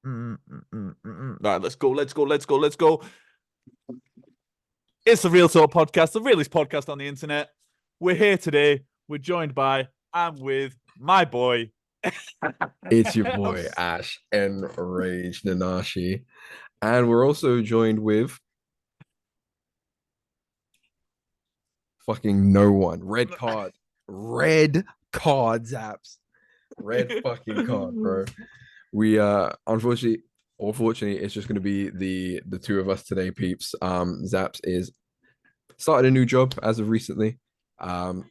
Right, let's go. It's the Real Talk Podcast, the realest podcast on the internet. We're here today. We're joined by and with my boy. It's your boy Ash, ENRAGEDNANASHI. And we're also joined with fucking no one. Red card zaps. Red fucking card, bro. We unfortunately or fortunately, it's just gonna be the two of us today, peeps. Zaps is started a new job as of recently,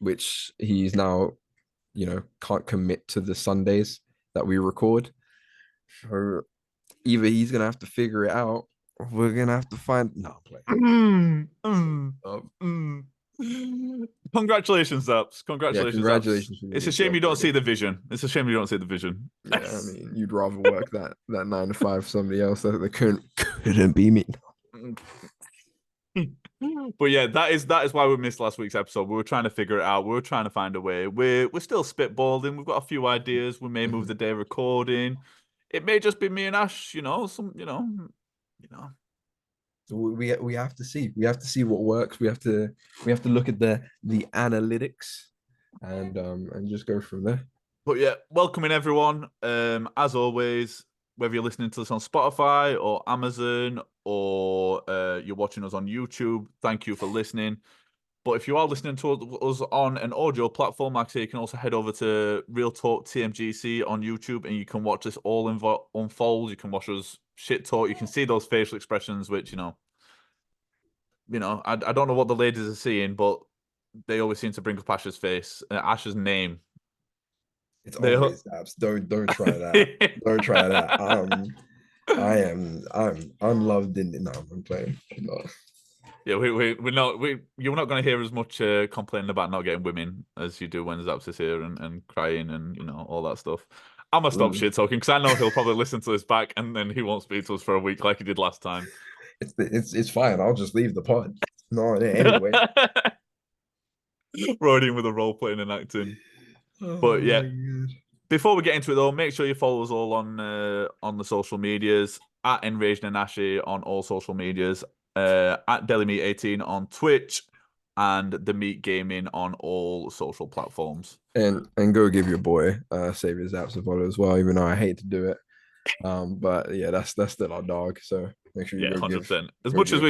which he's now, can't commit to the Sundays that we record. So either he's gonna have to figure it out, or we're gonna have to find no play. Congratulations, Zaps. Yeah, Congratulations, Zaps. congratulations for the It's a new shame job, you don't bro. see the vision. It's a shame you don't see the vision. Yeah, I mean, you'd rather work that 9 to 5 for somebody else that couldn't be me. But yeah, that is why we missed last week's episode. We were trying to figure it out. We were trying to find a way. We're still spitballing. We've got a few ideas. We may move the day of recording. It may just be me and Ash. We have to see. We have to see what works. We have to look at the analytics and just go from there. But yeah, welcoming everyone. As always, whether you're listening to this on Spotify or Amazon or you're watching us on YouTube, thank you for listening. But if you are listening to us on an audio platform, like I say, you can also head over to Real Talk TMGC on YouTube and you can watch this all unfold. You can watch us shit talk. You can see those facial expressions, which, I don't know what the ladies are seeing, but they always seem to bring up Ash's face, Ash's name. It's always apps. Don't try that. Don't try that. I'm unloved in no, I'm playing. No. Yeah, you're not going to hear as much complaining about not getting women as you do when Zaps is here and crying and all that stuff. I'm gonna stop shit talking because I know he'll probably listen to this back and then he won't speak to us for a week like he did last time. It's fine. I'll just leave the pod. No, anyway. Rolling with the role playing and acting. Oh But yeah, my God. before we get into it though, make sure you follow us all on the social medias at ENRAGEDNANASHI on all social medias, at DeliMeat18 on Twitch, and the Meat Gaming on all social platforms. And go give your boy SaviorZaps a follow as well, even though I hate to do it. But yeah, that's still our dog. So make sure you Yeah, go 100%. As go much as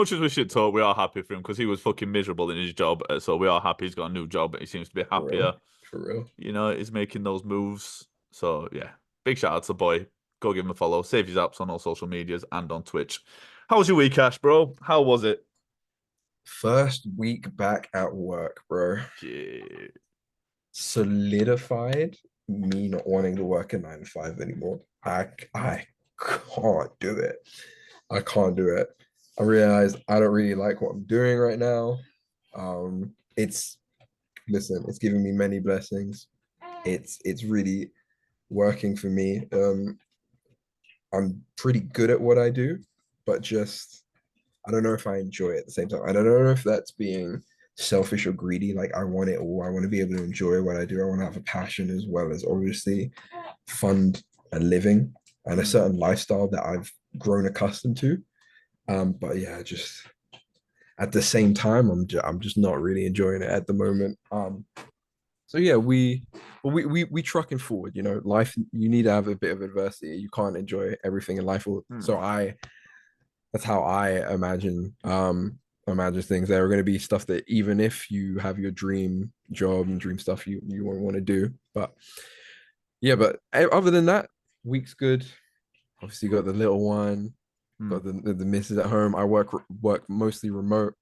give we should talk, we are happy for him because he was fucking miserable in his job. So we are happy he's got a new job, but he seems to be for real. happier. For real. He's making those moves. So yeah, big shout out to the boy. Go give him a follow. Save his apps on all social medias and on Twitch. How was your week, Ash, bro? How was it? First week back at work, bro. Shit. Solidified me not wanting to work at 9 to 5 anymore. I can't do it. I can't do it. I realized I don't really like what I'm doing right now. It's listen, it's giving me many blessings. It's really working for me. I'm pretty good at what I do, but just I don't know if I enjoy it at the same time. I don't know if that's being selfish or greedy. Like I want it all. I want to be able to enjoy what I do. I want to have a passion as well as obviously fund a living and a certain lifestyle that I've grown accustomed to. But yeah, just at the same time, I'm just not really enjoying it at the moment. So yeah, we trucking forward. Life, you need to have a bit of adversity. You can't enjoy everything in life. So that's how I imagine things. There are going to be stuff that even if you have your dream job and dream stuff you won't want to do. But yeah, but other than that, week's good. Obviously got the little one, got the missus at home. I work mostly remote.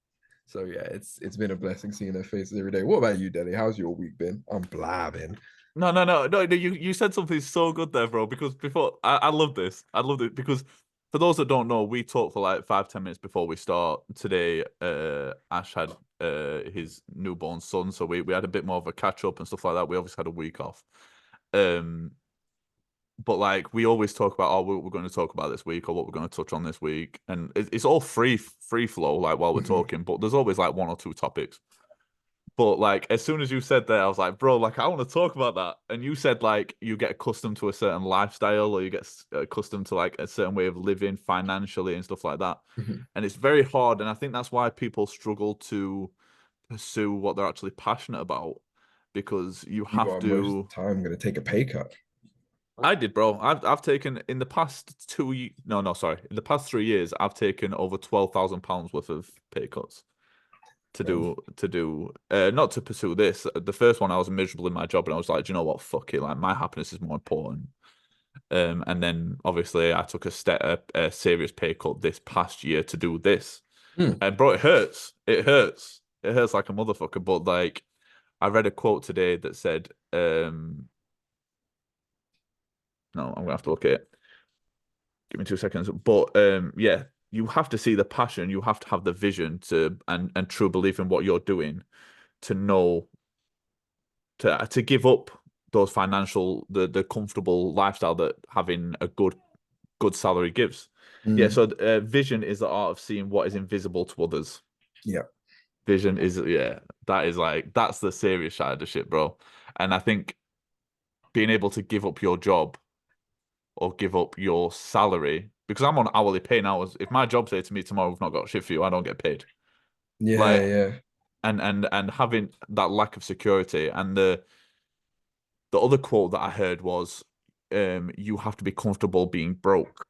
So yeah, it's been a blessing seeing their faces every day. What about you, Deli? How's your week been? I'm blabbing. No. You said something so good there, bro. Because before I love this. I love it because for those that don't know, we talked for like 5-10 minutes before we start today. Ash had his newborn son, so we had a bit more of a catch up and stuff like that. We obviously had a week off. But like we always talk about, we're going to talk about this week or what we're going to touch on this week, and it's all free flow like while we're talking. But there's always like one or two topics. But like as soon as you said that, I was like, bro, like I want to talk about that. And you said like you get accustomed to a certain lifestyle, or you get accustomed to like a certain way of living financially and stuff like that. Mhm. And it's very hard. And I think that's why people struggle to pursue what they're actually passionate about, because you You have are most of to. the time going to take a pay cut. I did, bro. I've taken in the past no, sorry, in the past 3 years, I've taken over £12,000 worth of pay cuts Man. to do not to pursue this. The first one I was miserable in my job, and I was like, do you know what? Fuck it. Like my happiness is more important. And then obviously I took a serious pay cut this past year to do this. Mm. And bro, it hurts. It hurts. It hurts like a motherfucker. But like I read a quote today that said, no, I'm gonna have to look at it. Give me 2 seconds. But yeah, you have to see the passion, you have to have the vision to and true belief in what you're doing to know to give up those the comfortable lifestyle that having a good salary gives. Yeah, Mm. so vision is the art of seeing what is invisible to others. Yeah. Vision is yeah, that is like that's the serious side of the shit, bro. And I think being able to give up your job or give up your salary because I'm on hourly pay now. If my job say to me tomorrow, we've not got shit for you, I don't get paid. Yeah. Like Yeah. and having that lack of security and the other quote that I heard was, you have to be comfortable being broke.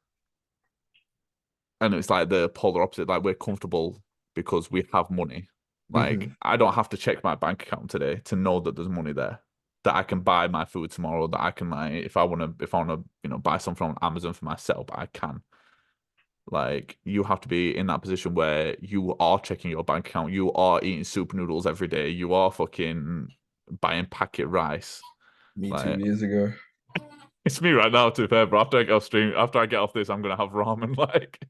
And it's like the polar opposite. Like we're comfortable because we have money. Like Hmm. I don't have to check my bank account today to know that there's money there. That I can buy my food tomorrow. That I can like if I wanna, buy something on Amazon for myself, I can. Like you have to be in that position where you are checking your bank account, you are eating super noodles every day, you are fucking buying packet rice. Me two Like years ago, it's me right now, to be fair, but after I get off this, I'm gonna have ramen. Like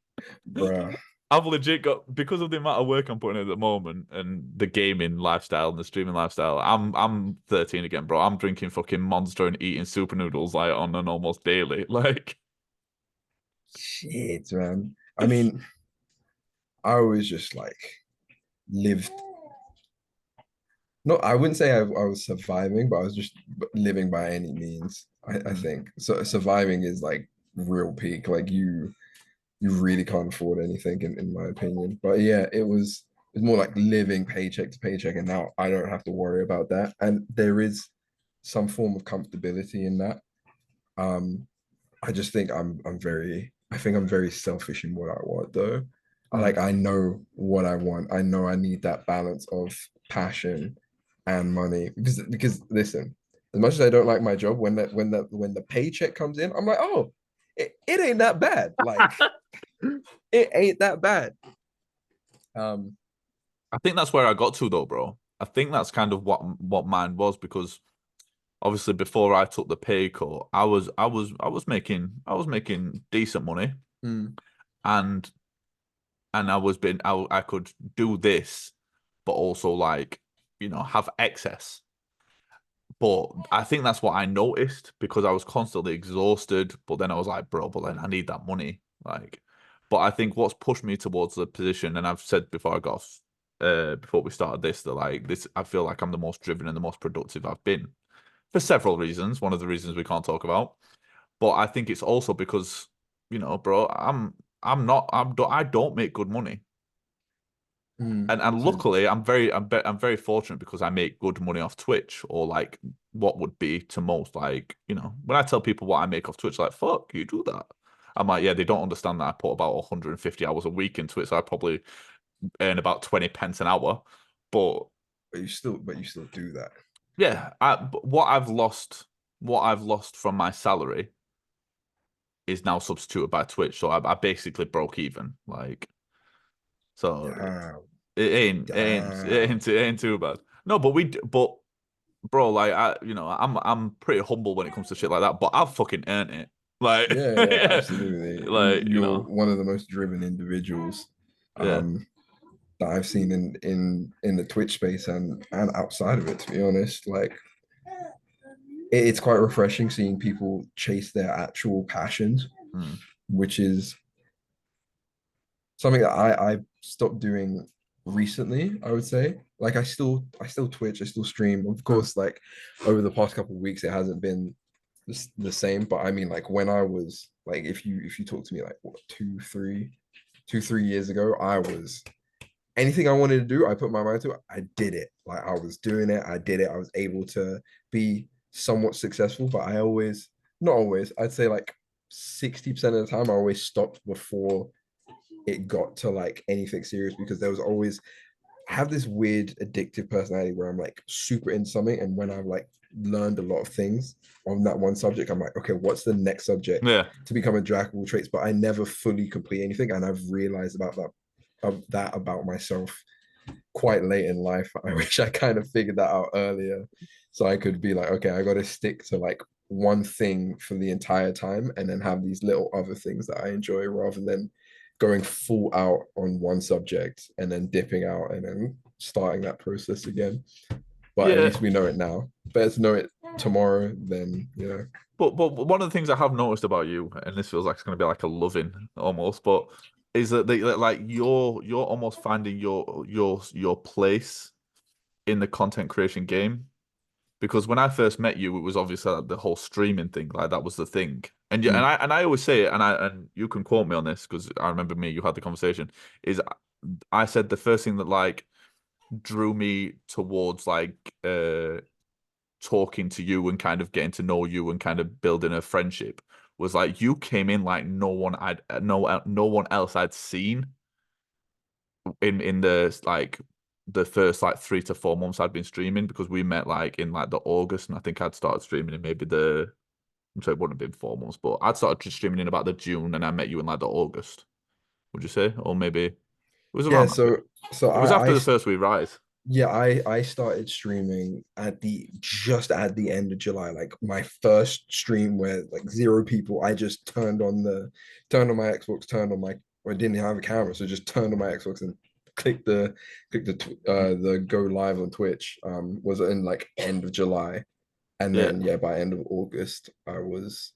bruh. I've legit got because of the amount of work I'm putting in at the moment and the gaming lifestyle and the streaming lifestyle. I'm 13 again, bro. I'm drinking fucking Monster and eating super noodles like on an almost daily. Like Shit, man. I mean, I always just like lived. No, I wouldn't say I was surviving, but I was just living by any means. I mm, think so. Surviving is like real peak. Like you really can't afford anything in my opinion. But yeah, it's more like living paycheck to paycheck, and now I don't have to worry about that. And there is some form of comfortability in that. Um, I just think I think I'm very selfish in what I want though. mm. I know what I want. I know I need that balance of passion and money because listen, as much as I don't like my job, when the paycheck comes in, I'm like, oh, it ain't that bad. Like it ain't that bad. Um, I think that's where I got to though, bro. I think that's kind of what mine was because obviously before I took the pay cut, I was making decent money mm, and I could do this, but also like have excess. But I think that's what I noticed because I was constantly exhausted. But then I was like, bro, but then I need that money. Like, but I think what's pushed me towards the position, and I've said before I got off, before we started this, that like this, I feel like I'm the most driven and the most productive I've been for several reasons. One of the reasons we can't talk about, but I think it's also because bro, I don't make good money. And so luckily, I'm very fortunate because I make good money off Twitch or like what would be to most like when I tell people what I make off Twitch, like fuck you do that. I'm like yeah, they don't understand that I put about 150 hours a week into it, so I probably earn about 20 pence an hour. But but you still do that. yeah, but what I've lost from my salary is now substituted by Twitch, so I basically broke even. Like so, Damn, damn. it ain't too bad. No, but bro, like I'm pretty humble when it comes to shit like that, but I've fucking earned it. Like, Yeah, yeah, yeah, absolutely. like You're one of the most driven individuals yeah, um that I've seen in the Twitch space and outside of it, to be honest. Like it's quite refreshing seeing people chase their actual passions, mm, which is something that I stopped doing recently, I would say. Like I still Twitch, I still stream. Of Mm. course, like over the past couple of weeks, it hasn't been the same. But I mean, like when I was like, if you talk to me like what 2, 3 years ago, I was anything I wanted to do, I put my mind to it. I did it. Like I was doing it. I did it. I was able to be somewhat successful, but I always, not always, I'd say like 60% of the time, I always stopped before it got to like anything serious because there was always I have this weird addictive personality where I'm like super into something, and when I've like learned a lot of things on that one subject, I'm like, okay, what's the next subject Yeah, to become a jack of all trades? But I never fully complete anything, and I've realized about that about myself quite late in life. I wish I kind of figured that out earlier, so I could be like, okay, I got to stick to like one thing for the entire time, and then have these little other things that I enjoy, rather than going full out on one subject and then dipping out and then starting that process again. But at yeah. least we know it now. Better to know it tomorrow than But one of the things I have noticed about you, and this feels like it's going to be like a loving almost, but is that like you're almost finding your place in the content creation game. Because when I first met you, it was obviously like the whole streaming thing, like that was the thing. And yeah, Mm, and I always say it, and you can quote me on this because I remember you had the conversation. Is I said the first thing that like drew me towards like talking to you and kind of getting to know you and kind of building a friendship was like you came in like no one else I'd seen in the like the first like 3 to 4 months I'd been streaming because we met like in like the August and I think I'd started streaming in maybe so it wouldn't have been 4 months, but I'd started streaming in about the June and I met you in like the August, would you say? Or maybe it was yeah, around that so so it was I after I the first we rise. yeah, I started streaming at the just at the end of July, like my first stream where like zero people. I just turned on my Xbox, turned on my I didn't have a camera, so just turned on my Xbox and clicked the go live on Twitch. Was in like end of July, and Yeah. then yeah, by end of August, I was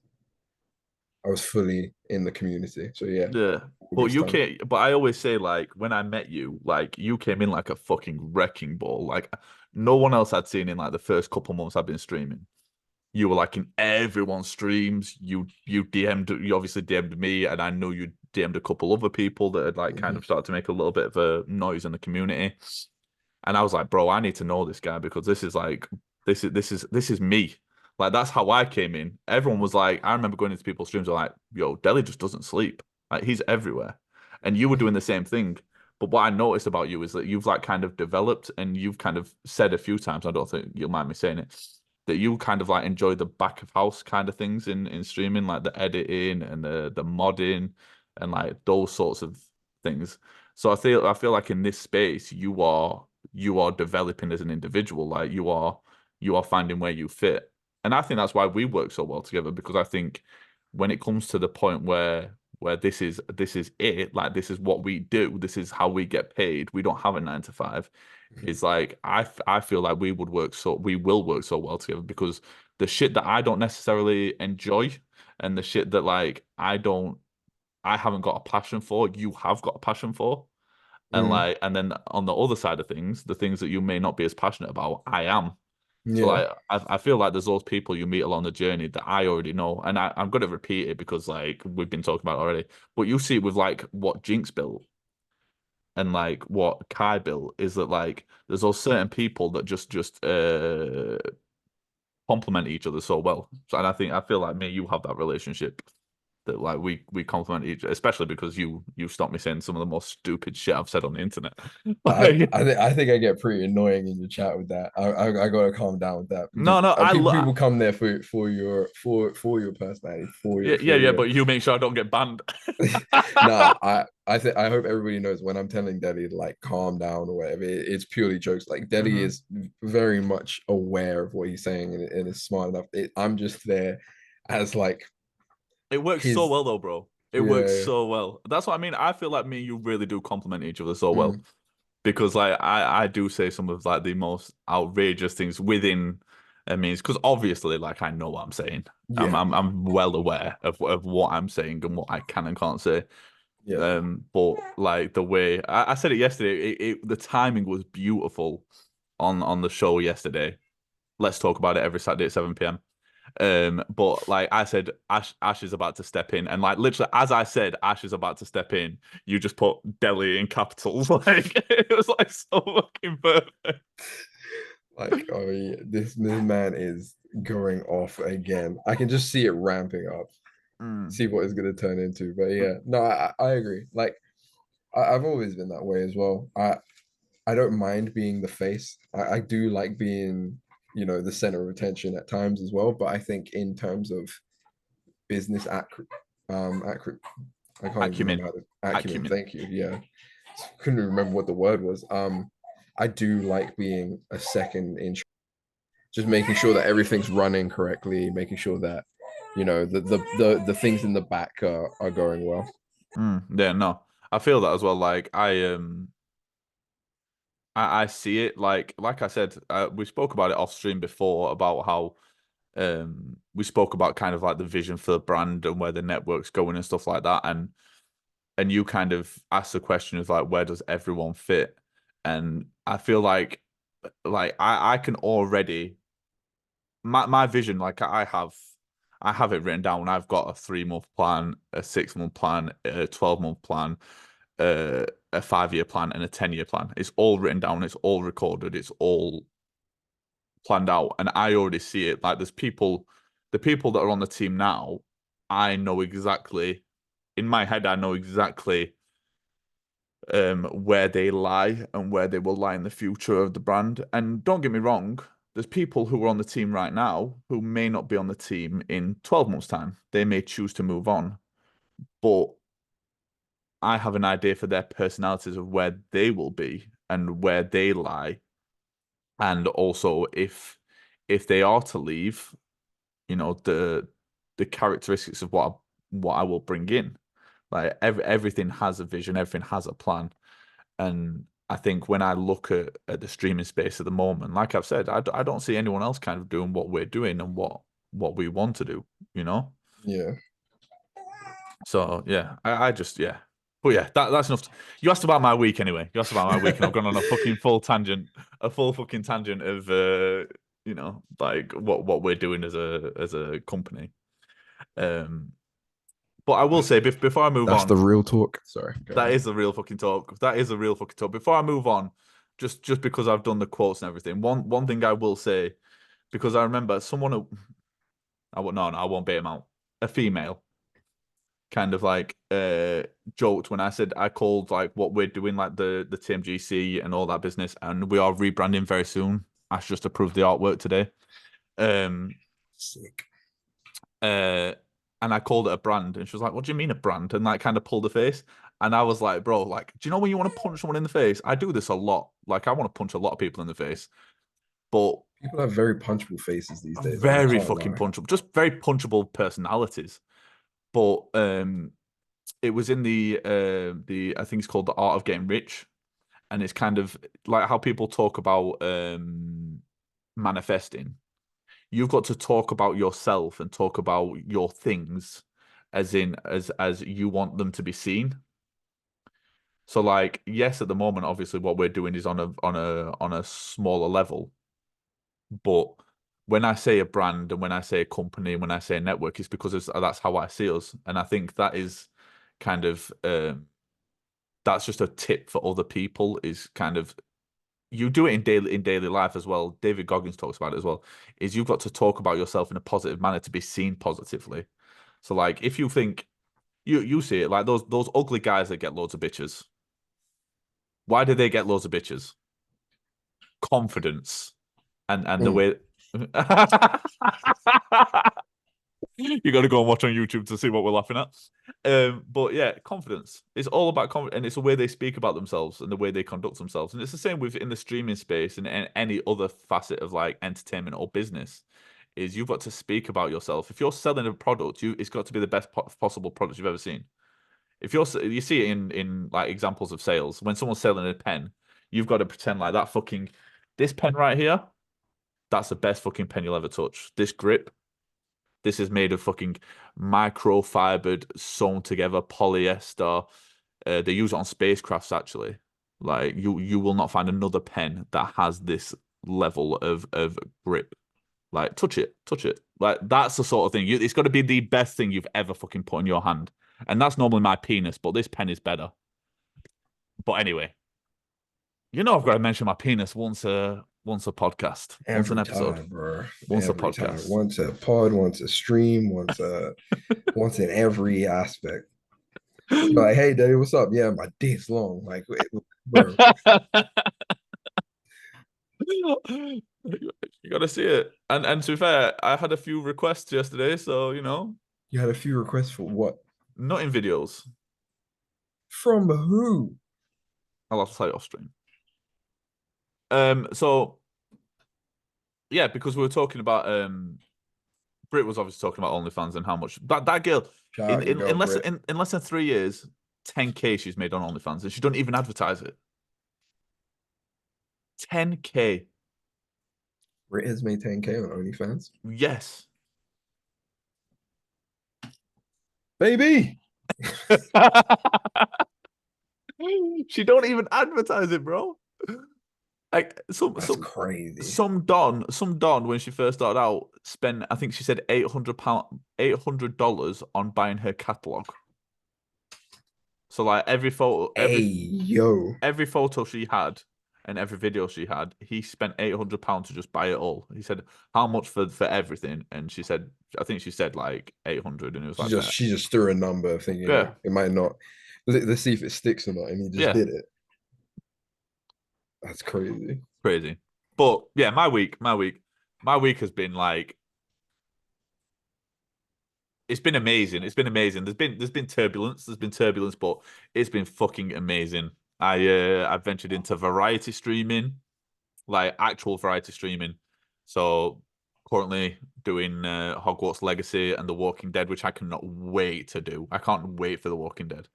fully in the community. So yeah, Yeah. But August you time. came, but I always say like when I met you, like you came in like a fucking wrecking ball. Like no one else I'd seen in like the first couple months I've been streaming. You were like in everyone's streams. You obviously DM'd me, and I know you DM'd a couple other people that had like kind Mhm. of started to make a little bit of a noise in the community. And I was like, bro, I need to know this guy because this is like this is me. Like that's how I came in. Everyone was like, I remember going into people's streams, they're like, yo, Deli just doesn't sleep. Like he's everywhere. And you were doing the same thing. But what I noticed about you is that you've like kind of developed and you've kind of said a few times, I don't think you'll mind me saying it, that you kind of like enjoy the back of house kind of things in streaming, like the editing and the modding and like those sorts of things. So I feel like in this space you are developing as an individual. Like you are finding where you fit. And I think that's why we work so well together because I think when it comes to the point where this is it, like this is what we do, this is how we get paid. We don't have a 9 to 5. It's like I feel like we will work so well together because the shit that I don't necessarily enjoy and the shit that like I haven't got a passion for, you have got a passion for. And Mm, like, and then on the other side of things, the things that you may not be as passionate about, I am. So yeah. like, I feel like there's those people you meet along the journey that I already know, and I'm going to repeat it because like we've been talking about it already. But you see with like what Jinx built and like what Kai built is that like there's those certain people that just complement each other so well. So and I feel like me and you have that relationship that like we complement each, especially because you stopped me saying some of the most stupid shit I've said on the internet. I Like, I think I think I get pretty annoying in your chat with that. I gotta calm down with that because no, no, people come there for your personality, for yeah, your yeah, yeah, for but you make sure I don't get banned. your. Nah, I hope everybody knows when I'm telling Delhi to like calm down or whatever. It's purely jokes. Like Delhi Hmm. is very much aware of what he's saying and is smart enough. I'm just there as like It works so his well though, bro. It works yeah. so well. That's what I mean. I feel like me and you really do complement each other so well Mm, because like I do say some of like the most outrageous things within means because obviously like I know what I'm saying. I'm yeah. I'm I'm well aware of what I'm saying and what I can and can't say. Yeah. But like the way I said it yesterday, the timing was beautiful on the show yesterday. Let's talk about it every Saturday at 7 p.m. But like I said, Ash is about to step in, and like literally as I said, Ash is about to step in, you just put Delhi in capitals. Like it was like so fucking perfect. Like, I mean, this man is going off again. I can just see it ramping up. Mm. See what it's gonna turn into. But yeah, no, I agree. Like, I've always been that way as well. I don't mind being the face. I do like being, the center of attention at times as well. But I think in terms of business I can't even remember Acumen, how to acumen. acumen. Thank you. Yeah, couldn't remember what the word was. I do like being a second in, just making sure that everything's running correctly, making sure that the things in the back are going well. Yeah, no, I feel that as well. Like I see it. Like I said, we spoke about it off stream before about how we spoke about kind of like the vision for the brand and where the network's going and stuff like that, and you kind of asked the question of like where does everyone fit, and I feel like I can already my vision, like I have it written down. I've got a 3 month plan, a 6 month plan, a 12 month plan, a 5 year plan, and a 10 year plan. It's all written down. It's all recorded. It's all planned out, and I already see it. Like the people that are on the team now, I know exactly. In my head, I know exactly where they lie and where they will lie in the future of the brand. And don't get me wrong, there's people who are on the team right now who may not be on the team in 12 months' time. They may choose to move on, but I have an idea for their personalities of where they will be and where they lie. And also if they are to leave, the characteristics of what I will bring in. Like everything has a vision, everything has a plan. And I think when I look at the streaming space at the moment, like I've said, I don't see anyone else kind of doing what we're doing and what we want to do, you know? Yeah. So yeah, I just yeah. But yeah, that's enough. You asked about my week anyway. You asked about my week, and I've gone on a fucking full tangent, a full fucking tangent of like what we're doing as a company. Um, but I will say before I move That's the on, real talk. Sorry, go that ahead. is the real fucking talk. That is the real fucking talk. Before I move on, just because I've done the quotes and everything, one thing I will say, because I remember someone who I won't no, no, I won't bait him out. A female kind of like joked when I said I called like what we're doing, like the TMGC and all that business, and we are rebranding very soon. Ash just approved the artwork today. Um Sick. uh and I called it a brand, and she was like, "What do you mean a brand?" And like kind of pulled her face. And I was like, "Bro, like, do you know when you want to punch someone in the face? I do this a lot. Like, I want to punch a lot of people in the face, but People have very punchable faces these days. I very can't fucking lie. punchable, just very punchable personalities." But it was in the I think it's called The Art of Getting Rich, and it's kind of like how people talk about manifesting. You've got to talk about yourself and talk about your things as in as you want them to be seen. So like, yes, at the moment, obviously what we're doing is on a smaller level, but when I say a brand and when I say a company and when I say a network, it's because that's how I see us. And I think that is kind of that's just a tip for other people, is kind of you do it in daily life as well. David Goggins talks about it as well, is you've got to talk about yourself in a positive manner to be seen positively. So like if you think you see it like those ugly guys that get loads of bitches. Why do they get loads of bitches? Confidence and the Mm. way you got to go and watch on YouTube to see what we're laughing at. But yeah, confidence. It's all about confidence, and it's the way they speak about themselves and the way they conduct themselves. And it's the same with in the streaming space and any other facet of like entertainment or business. Is you've got to speak about yourself. If you're selling a product, it's got to be the best possible product you've ever seen. If you see it in like examples of sales, when someone's selling a pen, you've got to pretend like that fucking this pen right here. That's the best fucking pen you'll ever touch. This grip, this is made of fucking microfibered, sewn together polyester. They use it on spacecrafts actually. Like you will not find another pen that has this level of grip. Like touch it, touch it. Like that's the sort of thing. It's got to be the best thing you've ever fucking put in your hand, and that's normally my penis, but this pen is better. But anyway, I've got to mention my penis once a podcast, once an Every episode, time, bro. once a Every time. podcast. Once a pod, once a stream, once in every aspect. You're like, hey, Daddy, what's up? Yeah, my dick's long. Like, wait, bro, You gotta see it. And to be fair, I had a few requests yesterday, so you had a few requests for what? nutting videos. From who? I'll have to tell you off stream. So yeah, because we were talking about Brit was obviously talking about OnlyFans and how much that girl Shout out your girl, in less Brit. in less than 3 years, 10K she's made on OnlyFans and she don't even advertise it. 10K. Brit has made 10K on OnlyFans. Yes. Baby. She don't even advertise it, bro. Like That's crazy. some Don when she first started out spent, I think she said $800 on buying her catalog. So like every photo every photo she had and every video she had, he spent £800 to just buy it all. He said, how much for everything? And she said, I think she said like 800, and it was like She just threw a number thinking yeah, it might not. Let's see if it sticks or not, and he just yeah, did it. That's crazy. crazy. But yeah, my week has been like, it's been amazing. It's been amazing. There's been turbulence. But it's been fucking amazing. I ventured into variety streaming, like actual variety streaming. So currently doing Hogwarts Legacy and The Walking Dead, which I cannot wait to do. I can't wait for The Walking Dead.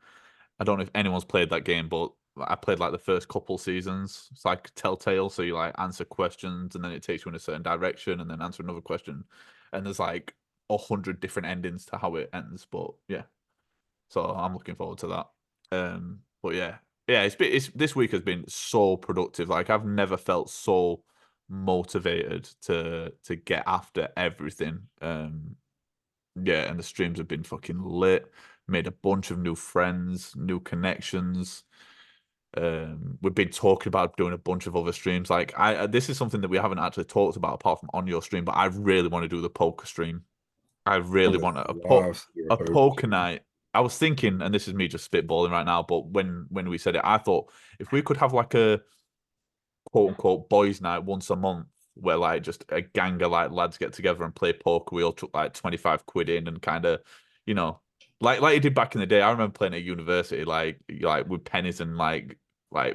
I don't know if anyone's played that game, but I played like the first couple seasons. It's like Telltale, so you like answer questions and then it takes you in a certain direction and then answer another question. And there's like 100 different endings to how it ends. But yeah. So I'm looking forward to that. But yeah. Yeah, it's this week has been so productive. Like I've never felt so motivated to get after everything. Yeah, and the streams have been fucking lit. Made a bunch of new friends, new connections. We've been talking about doing a bunch of other streams. Like this is something that we haven't actually talked about apart from on your stream, but I really want to do the poker stream. I I really would want love to do a poker poker stream. night. I was thinking, and this is me just spitballing right now, but when we said it, I thought if we could have like a quote unquote boys' night once a month where like just a gang of like lads get together and play poker. We all took like 25 quid in and kind of, you know, like you did back in the day. I remember playing at university, like with pennies and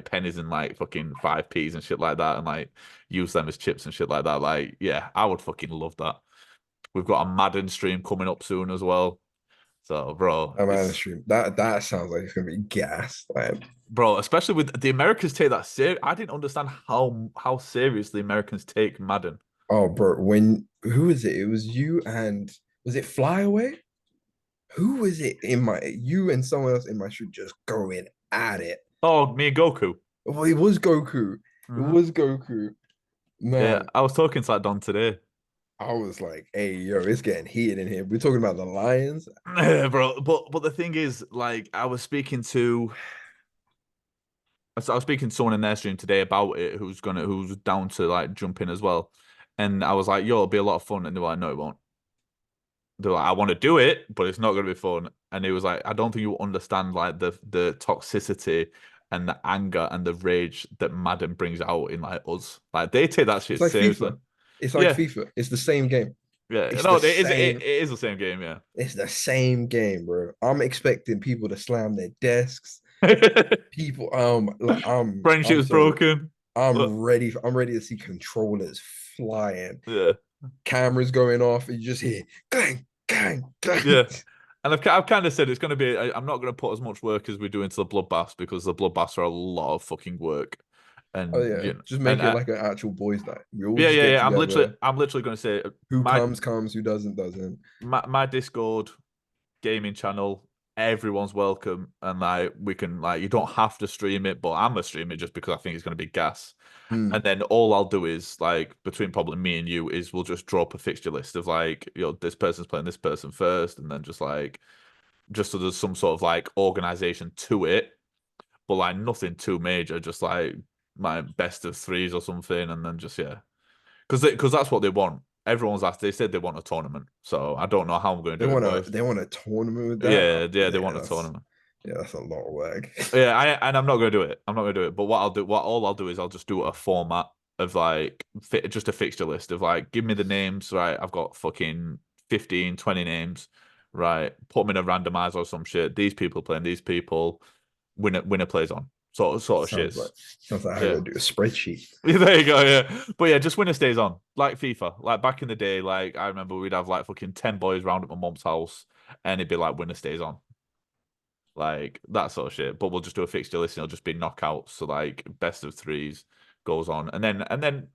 pennies and like fucking 5p's and shit like that, and like use them as chips and shit like that. Like, yeah, I would fucking love that. We've got a Madden stream coming up soon as well. So, bro, I'm on the it's stream. That sounds like it's gonna be gas. Like, bro, especially with the Americans take that serious. I didn't understand how serious the Americans take Madden. oh, bro, when who was it? It was you and was it Flyaway? Who was it in my you and someone else in my stream just going at it? Oh, me and Goku. Well, it was Goku. It Hmm. was Goku. Yeah, Man, I was talking to that Don today. I was like, hey, yo, it's getting heated in here. We're talking about the Lions. Bro, but the thing is, like, I was speaking to someone in their stream today about it who's down to like jump in as well. And I was like, yo, it'll be a lot of fun. And they were like, no, it won't. They're like, I want to do it, but it's not gonna be fun. And he was like, I don't think you understand like the toxicity and the anger and the rage that Madden brings out in like us. Like they take that It's shit like seriously. FIFA. It's like Yeah. FIFA. It's the same game. Yeah. It's No, the it same. is the same game, yeah. It's the same game, bro. I'm expecting people to slam their desks. People, like I'm Friendship's so broken. But I'm ready to see controllers flying, yeah. cameras going off, and you just hear gang, gang, gang. Yeah. And I've kind of said it's going to be. I'm not going to put as much work as we do into the bloodbaths because the bloodbaths are a lot of fucking work, Oh and yeah, just and make it like an actual boys' night. We all yeah, just yeah, get yeah. together. I'm literally going to say Who comes, comes. Who doesn't, doesn't. my Discord gaming channel. everyone's welcome, and like we can like you don't have to stream it, but I'm gonna stream it just because I think it's gonna be gas. Mm. And then all I'll do is like between probably me and you is we'll just draw up a fixture list of like this person's playing this person first, and then just so there's some sort of like organization to it, but like nothing too major, just like my best of threes or something, and then just yeah, because that's what they want. Everyone's asked. They said they want a tournament, so I don't know how I'm going to do it, but They want a tournament with that. yeah, they Yeah, want a tournament. that's a lot of work. Yeah, and I'm not going to do it. I'm not going to do it. But all I'll do is I'll just do a format of like just a fixture list of like, give me the names, right? I've got fucking 15, 20 names, right? Put them in a randomizer or some shit. These people playing these people, winner plays on. Sort of Sounds shits. like I Yeah. gotta do a spreadsheet. There you go, yeah. But yeah, just winner stays on. Like FIFA. Like back in the day, like I remember we'd have like fucking 10 boys round at my mom's house and it'd be like winner stays on. Like that sort of shit. But we'll just do a fixture list and it'll just be knockouts. So like best of threes goes on. And then,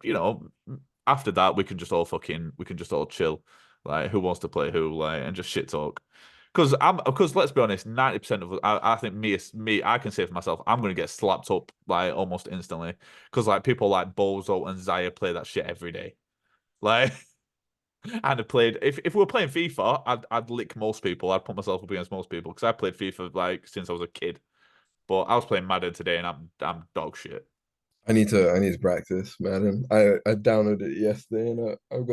after that we can just all chill. Like who wants to play who, like, and just shit talk. Because let's be honest, 90% of I think me I can say for myself, I'm gonna get slapped up like almost instantly. Because like people like Bozo and Zaya play that shit every day. Like and I played if we were playing FIFA, I'd lick most people. I'd put myself up against most people because I played FIFA like since I was a kid. But I was playing Madden today and I'm dog shit. I need to practice, man. And I downloaded it yesterday, and I've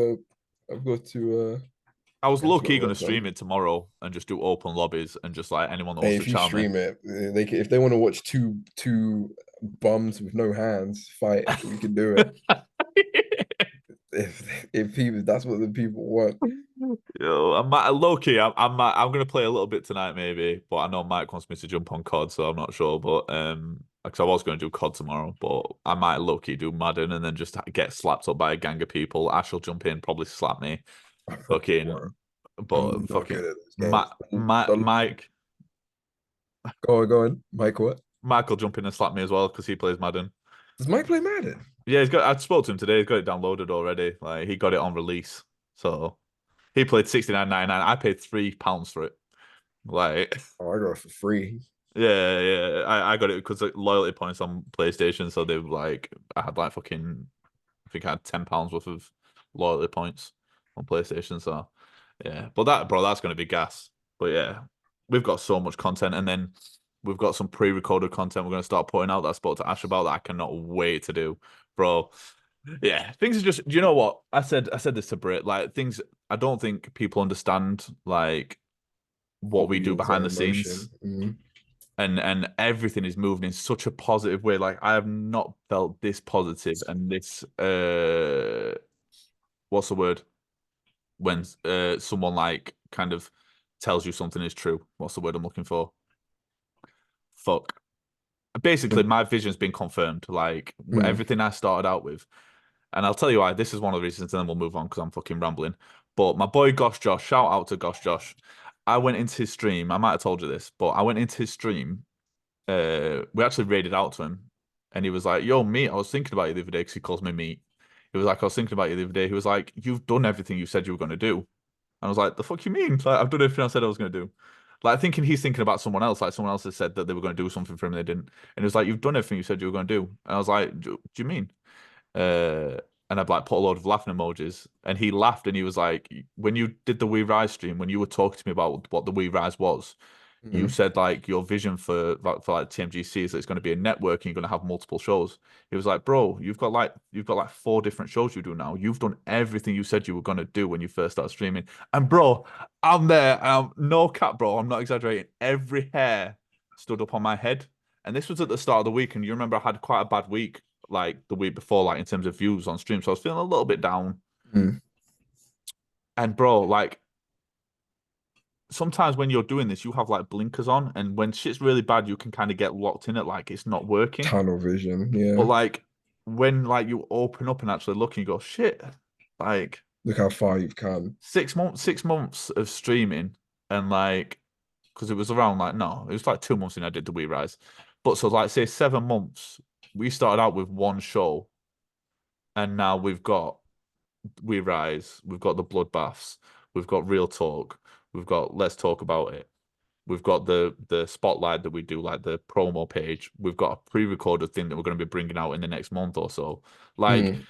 got to I was I've low got to key gonna work on. stream it tomorrow and just do open lobbies and just like anyone that Hey, wants to if you chat me. stream it, if they want to watch two bums with no hands fight, we can do it. If people, that's what the people want. Yo, low key. I'm gonna play a little bit tonight, maybe. But I know Mike wants me to jump on COD, so I'm not sure. But because I was going to do COD tomorrow, but I might low key do Madden and then just get slapped up by a gang of people. Ash will jump in, probably slap me. I probably Fucking, won't. but I'm not fucking, good at those games. Mike, Go on, Mike. What Mike will jump in and slap me as well because he plays Madden. does Mike play Madden? Yeah, he's got. I spoke to him today. He's got it downloaded already. Like he got it on release, so he played 69.99. I paid £3 for it. Like. Oh, I got it for free. Yeah. I got it because loyalty points on PlayStation, so they were like I had like fucking I think I had £10 worth of loyalty points on PlayStation. So yeah, but that's gonna be gas. But yeah, we've got so much content, and then we've got some pre-recorded content we're gonna start putting out that I spoke to Ash about that I cannot wait to do, bro. Yeah, things are just. Do you know what I said this to Brit? Like things, I don't think people understand like what What we do wheels are behind the in motion. scenes and everything is moving in such a positive way. Like I have not felt this positive and this what's the word when someone like kind of tells you something is true. What's the word I'm looking for? Fuck. Basically, my vision's been confirmed. Like Mm. everything I started out with, and I'll tell you why. This is one of the reasons, and then we'll move on because I'm fucking rambling. But my boy Gosh Josh, shout out to Gosh Josh. I went into his stream. I might have told you this, but I went into his stream we actually raided out to him, and he was like, "Yo, meat, I was thinking about you the other day because he calls me meat." He was like, "I was thinking about you the other day." He was like, "You've done everything you said you were going to do." And I was like, "The fuck you mean? Like, I've done everything I said I was going to do." Like thinking he's thinking about someone else, like someone else has said that they were going to do something for him and they didn't. And he was like, "You've done everything you said you were going to do." And I was like, "Do you mean?" Uh, and I'd like put a load of laughing emojis, and he laughed and he was like, "When you did the We Rise stream, when you were talking to me about what the We Rise was." You Mm. said like your vision for like TMGC is that it's going to be a network and you're going to have multiple shows. He was like, bro, you've got like 4 different shows you do now. You've done everything you said you were going to do when you first started streaming. And bro, I'm there. No cap, bro. I'm not exaggerating. Every hair stood up on my head. And this was at the start of the week. And you remember I had quite a bad week like the week before, like in terms of views on stream. So I was feeling a little bit down. Mm. And bro, like sometimes when you're doing this, you have like blinkers on, and when shit's really bad, you can kind of get locked in it, like it's not working. Tunnel vision. But Yeah. like when like you open up and actually look, and you go, shit, like Look how far you've come. 6 months of streaming, and like because it was around like no, it was like 2 months and I did the We Rise, but so like say 7 months, we started out with one show, and now we've got We Rise, we've got the Bloodbaths, we've got Real Talk, we've got Let's Talk About It. We've got the spotlight that we do, like the promo page. We've got a pre-recorded thing that we're going to be bringing out in the next month or so. Like, Mm,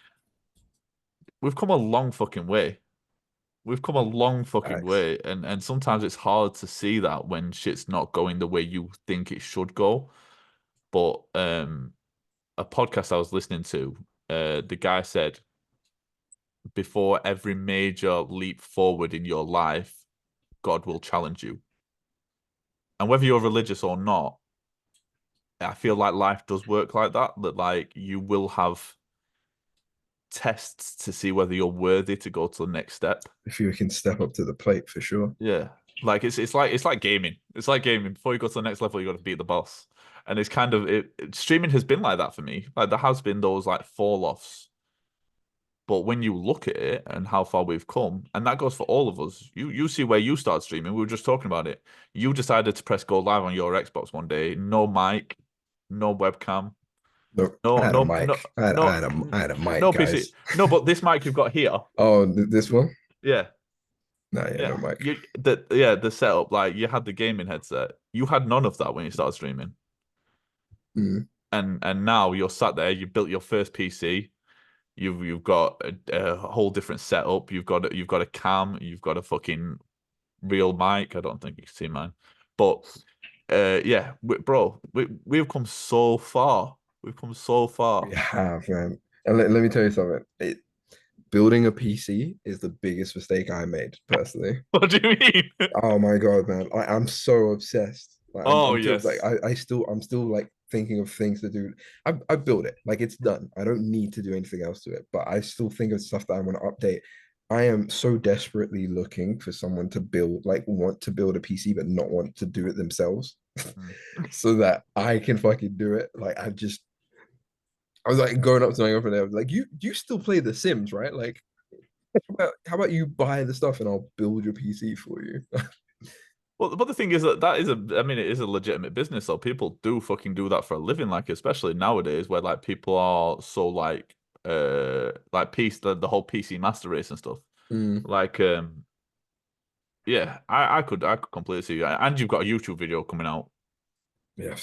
we've come a long fucking way. We've come a long fucking facts. way, and sometimes it's hard to see that when shit's not going the way you think it should go. But a podcast I was listening to, the guy said before every major leap forward in your life, God will challenge you. And whether you're religious or not, I feel like life does work like that. That like you will have tests to see whether you're worthy to go to the next step. If you can step up to the plate for sure. Yeah. Like it's like gaming. It's like gaming. Before you go to the next level, you got to beat the boss. And it's kind of streaming has been like that for me. Like there has been those like fall offs. But when you look at it and how far we've come, and that goes for all of us, you see where you start streaming. We were just talking about it. You decided to press go live on your Xbox one day, no mic, no webcam, No, I no had a no no mic. I had a mic, no PC. guys. No, but this mic you've got here, Oh, this one? yeah, No, yeah, yeah, no mic. the setup, like you had the gaming headset. You had none of that when you started streaming, Mm, and now you're sat there. You built your first PC. You've got a whole different setup. You've got a cam. You've got a fucking real mic. I don't think you can see mine, but yeah, bro, we've come so far. We've come so we far. have, man. And let me tell you something. Building a PC is the biggest mistake I made personally. What do you mean? Oh my God, man. I'm so obsessed. Like Oh like yes. I'm still like thinking of things to do. I built it. Like it's done. I don't need to do anything else to it. But I still think of stuff that I want to update. I am so desperately looking for someone to build, like want to build a PC, but not want to do it themselves. Mm. So that I can fucking do it. I was like going up to my girlfriend. I was like, you still play The Sims, right? Like, how about you buy the stuff and I'll build your PC for you? Well, but the thing is that I mean, it is a legitimate business, so people do fucking do that for a living, like especially nowadays where like people are so like the whole PC master race and stuff. Mm. Like yeah, I could completely see you. And you've got a YouTube video coming out. Yeah,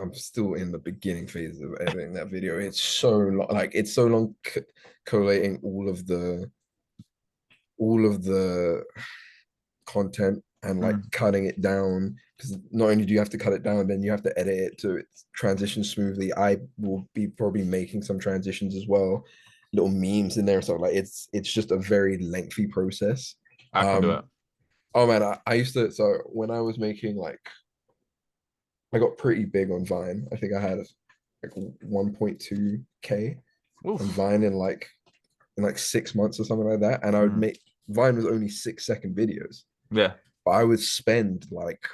I'm still in the beginning phase of editing that video. It's so long, like it's so long collating all of the content and like Mm. cutting it down because not only do you have to cut it down, then you have to edit it to transition smoothly. I will be probably making some transitions as well, little memes in there. So like it's just a very lengthy process. I can do it. Oh man, I used to so when I was making like I got pretty big on Vine. I think I had like 1.2K on Oof. Vine in like 6 months or something like that. And I would Mm. make Vine was only 6 second videos, Yeah. but I would spend like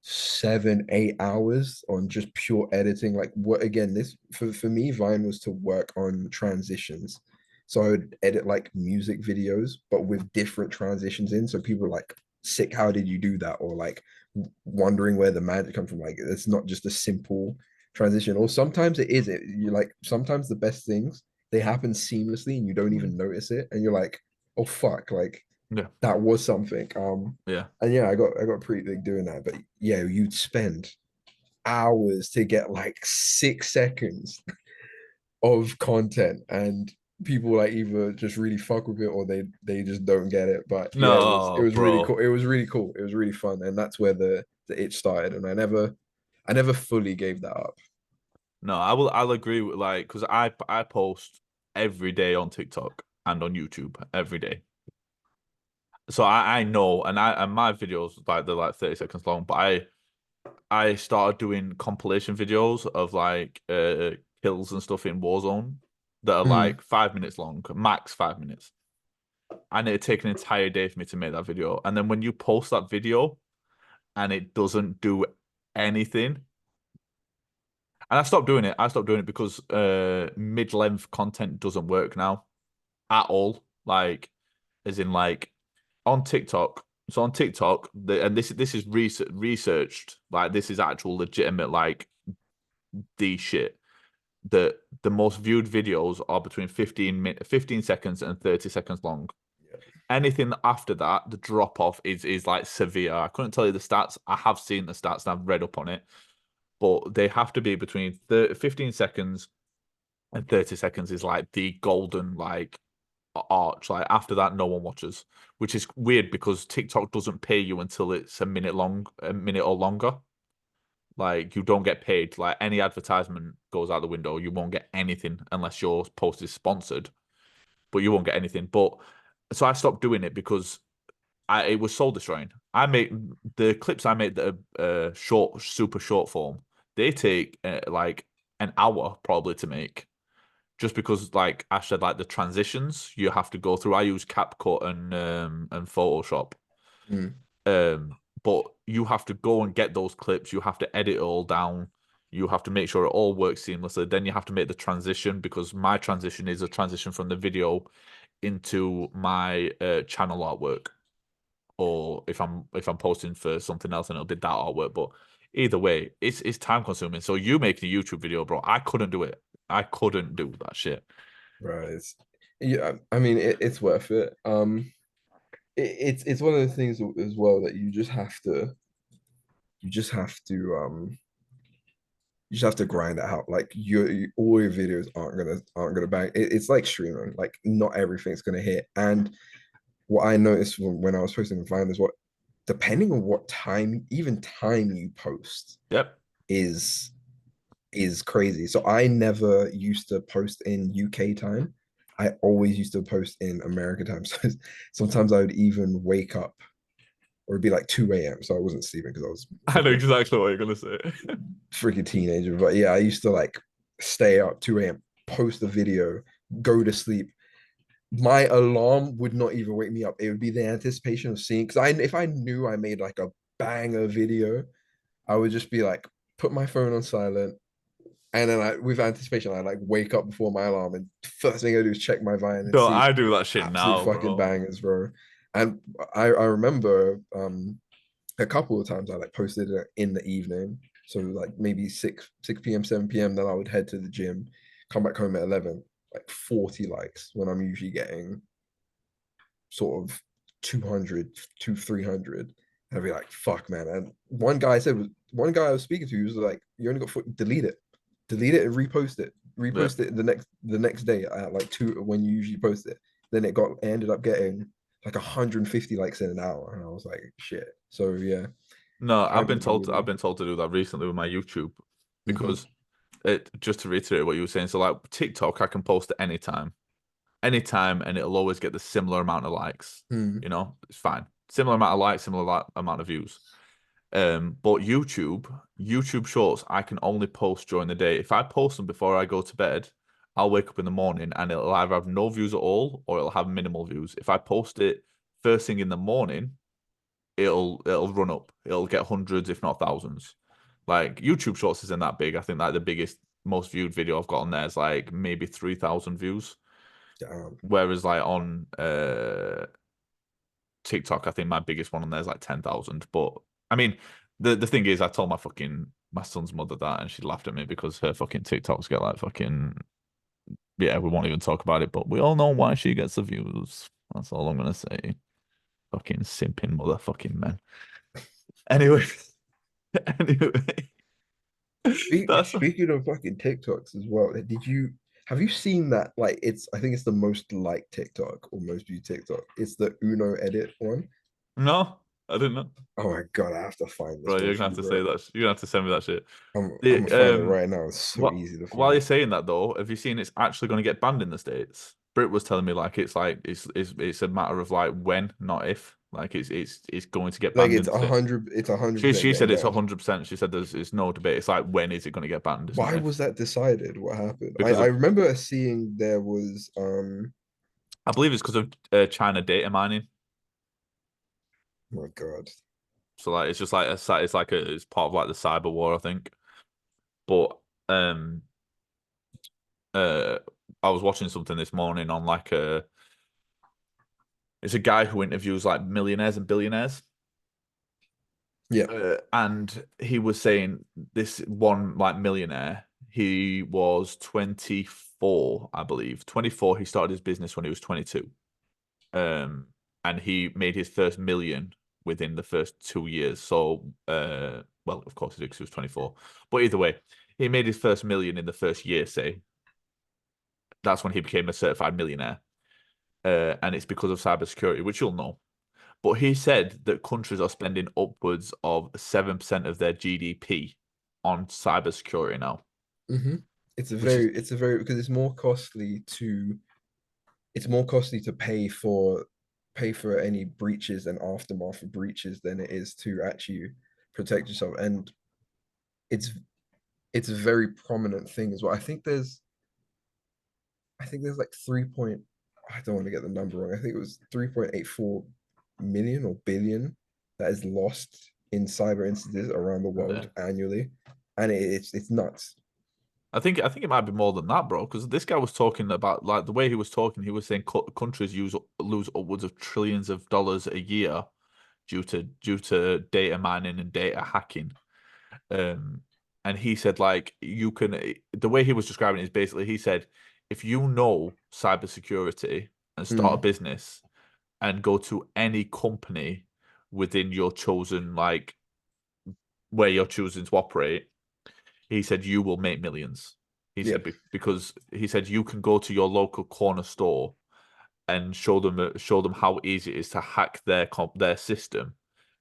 7, 8 hours on just pure editing. Like what again, this for me, Vine was to work on transitions. So I would edit like music videos, but with different transitions in. So people are like, sick, how did you do that? Or like wondering where the magic comes from. Like it's not just a simple transition. Or sometimes it is it. You like sometimes the best things they happen seamlessly and you don't Mm. even notice it. And you're like, oh fuck, like Yeah. that was something. Yeah. And yeah, I got pretty big doing that. But yeah, you'd spend hours to get like 6 seconds of content, and people like either just really fuck with it or they just don't get it. But yeah, it No, was really cool. bro. It was really cool. It was really fun, and that's where the itch started. And I never fully gave that up. No, I'll agree with like because I post every day on TikTok and on YouTube every day. So I know and my videos like they're like 30 seconds long, but I started doing compilation videos of like kills and stuff in Warzone that are Mm. like 5 minutes long, max 5 minutes. And it'd take an entire day for me to make that video. And then when you post that video and it doesn't do anything, and I stopped doing it. I stopped doing it because mid-length content doesn't work now at all. Like, as in like on TikTok. So on TikTok, and this is researched. Like this is actual legitimate like the shit. The most viewed videos are between 15 seconds and 30 seconds long. Anything after that, the drop off is like severe. I couldn't tell you the stats. I have seen the stats and I've read up on it, but they have to be between 15 seconds and 30 seconds is like the golden like arch. Like after that, no one watches, which is weird because TikTok doesn't pay you until it's a minute long, a minute or longer. Like you don't get paid. Like any advertisement goes out the window. You won't get anything unless your post is sponsored, but you won't get anything. But so I stopped doing it because it was soul destroying. I make the clips I make that are short, super short form. They take like an hour probably to make, just because like I said, like the transitions you have to go through. I use CapCut and Photoshop. Mm. But you have to go and get those clips. You have to edit it all down. You have to make sure it all works seamlessly. Then you have to make the transition because my transition is a transition from the video into my channel artwork. Or if I'm posting for something else, and it'll be that artwork. But either way, it's time consuming. So you make a YouTube video, bro. I couldn't do it. I couldn't do that shit. Right. Yeah, I mean it's worth it. It's one of the things as well that you just have to you just have to grind it out. Like all your videos aren't gonna bang. It's like streaming. Like not everything's gonna hit. And what I noticed when I was posting Vine is what depending on what time, even time you post Yep. is is crazy. So I never used to post in UK time. I always used to post in America time. So sometimes I would even wake up or it'd be like 2 a.m. So I wasn't sleeping because I was I know freaking exactly what you're gonna say. teenager. But yeah, I used to like stay up 2 a.m., post the video, go to sleep. My alarm would not even wake me up. It would be the anticipation of seeing because if I knew I made like a banger video, I would just be like, put my phone on silent. And then with anticipation, I like wake up before my alarm, and first thing I do is check my Vine and No, see I do that shit absolute now, fucking bro. bangers, bro. And I remember a couple of times I like posted it in the evening. So like maybe 6 p.m., 7 p.m. Then I would head to the gym, come back home at 11, like 40 likes when I'm usually getting sort of 200 to 300. I'd be like, fuck, man. And one guy I was speaking to, he was like, you only got delete it and repost it. Yeah. Repost it the next day at like 2 when you usually post it. Then ended up getting like 150 likes in an hour. And I was like, shit. So yeah, No, I've been timing's told I've everything. been told to do that recently with my YouTube Hmm. because it just to reiterate what you were saying. So like TikTok, I can post at any time, and it'll always get the similar amount of likes. Hmm. You know, it's fine. Similar amount of likes, similar amount of views. But YouTube Shorts, I can only post during the day. If I post them before I go to bed, I'll wake up in the morning and it'll either have no views at all or it'll have minimal views. If I post it first thing in the morning, it'll run up. It'll get hundreds, if not thousands. Like YouTube Shorts isn't that big. I think like the biggest, most viewed video I've got on there is like maybe 3,000 views. Damn. Whereas like on TikTok, I think my biggest one on there is like 10,000. But I mean, the thing is, I told my son's mother that, and she laughed at me because her fucking TikToks get like fucking yeah. We won't even talk about it, but we all know why she gets the views. That's all I'm gonna say. Fucking simping motherfucking men. Anyway, anyway, that's Speaking of fucking TikToks as well, have you seen that? Like, I think it's the most liked TikTok or most viewed TikTok. It's the Uno edit one. no, I didn't know. Oh my God, I have to find this Bro, one you're gonna for have you, to bro. say that. You're gonna have to send me that shit. I'm gonna The find it right now. It's so what easy to while you're find. saying that though, have you seen it's actually going to get banned in the States? Brit was telling me like it's a matter of like when, not if. Like it's going to get Like banned in the States. it's a hundred She percent said getting it's banned. 100%. She said there's no debate. It's like when is it going to get banned? It's not Why if. was that decided? What happened? I Because I of remember seeing there was I believe it's because of China data mining. oh my God. So like it's just like it's part of like the cyber war, I think. But um uh I was watching something this morning on like it's a guy who interviews like millionaires and billionaires. Yeah. And he was saying this one like millionaire, he was 24, I believe. 24, he started his business when he was 22. Um, and he made his first million within the first 2 years. So, well, of course he did because he was 24. But either way, he made his first million in the first year, say. That's when he became a certified millionaire. And it's because of cybersecurity, which you'll know. But he said that countries are spending upwards of 7% of their GDP on cybersecurity now, Hmm. which is It's a very because it's more costly to pay for any breaches and aftermath of breaches than it is to actually protect yourself. And it's it's a very prominent thing as well. I think there's like 3 point, I don't want to get the number wrong. I think it was 3.84 million or billion that is lost in cyber incidents around the world there. annually. And it's nuts. I think it might be more than that, bro. Because this guy was talking about like the way he was talking. He was saying countries lose upwards of trillions of dollars a year due to data mining and data hacking. Um, and he said like you can the way he was describing it is basically he said if you know cybersecurity and start a Mm, business and go to any company within your chosen like where you're choosing to operate, he said you will make millions. He yeah, said because he said you can go to your local corner store and show them how easy it is to hack their system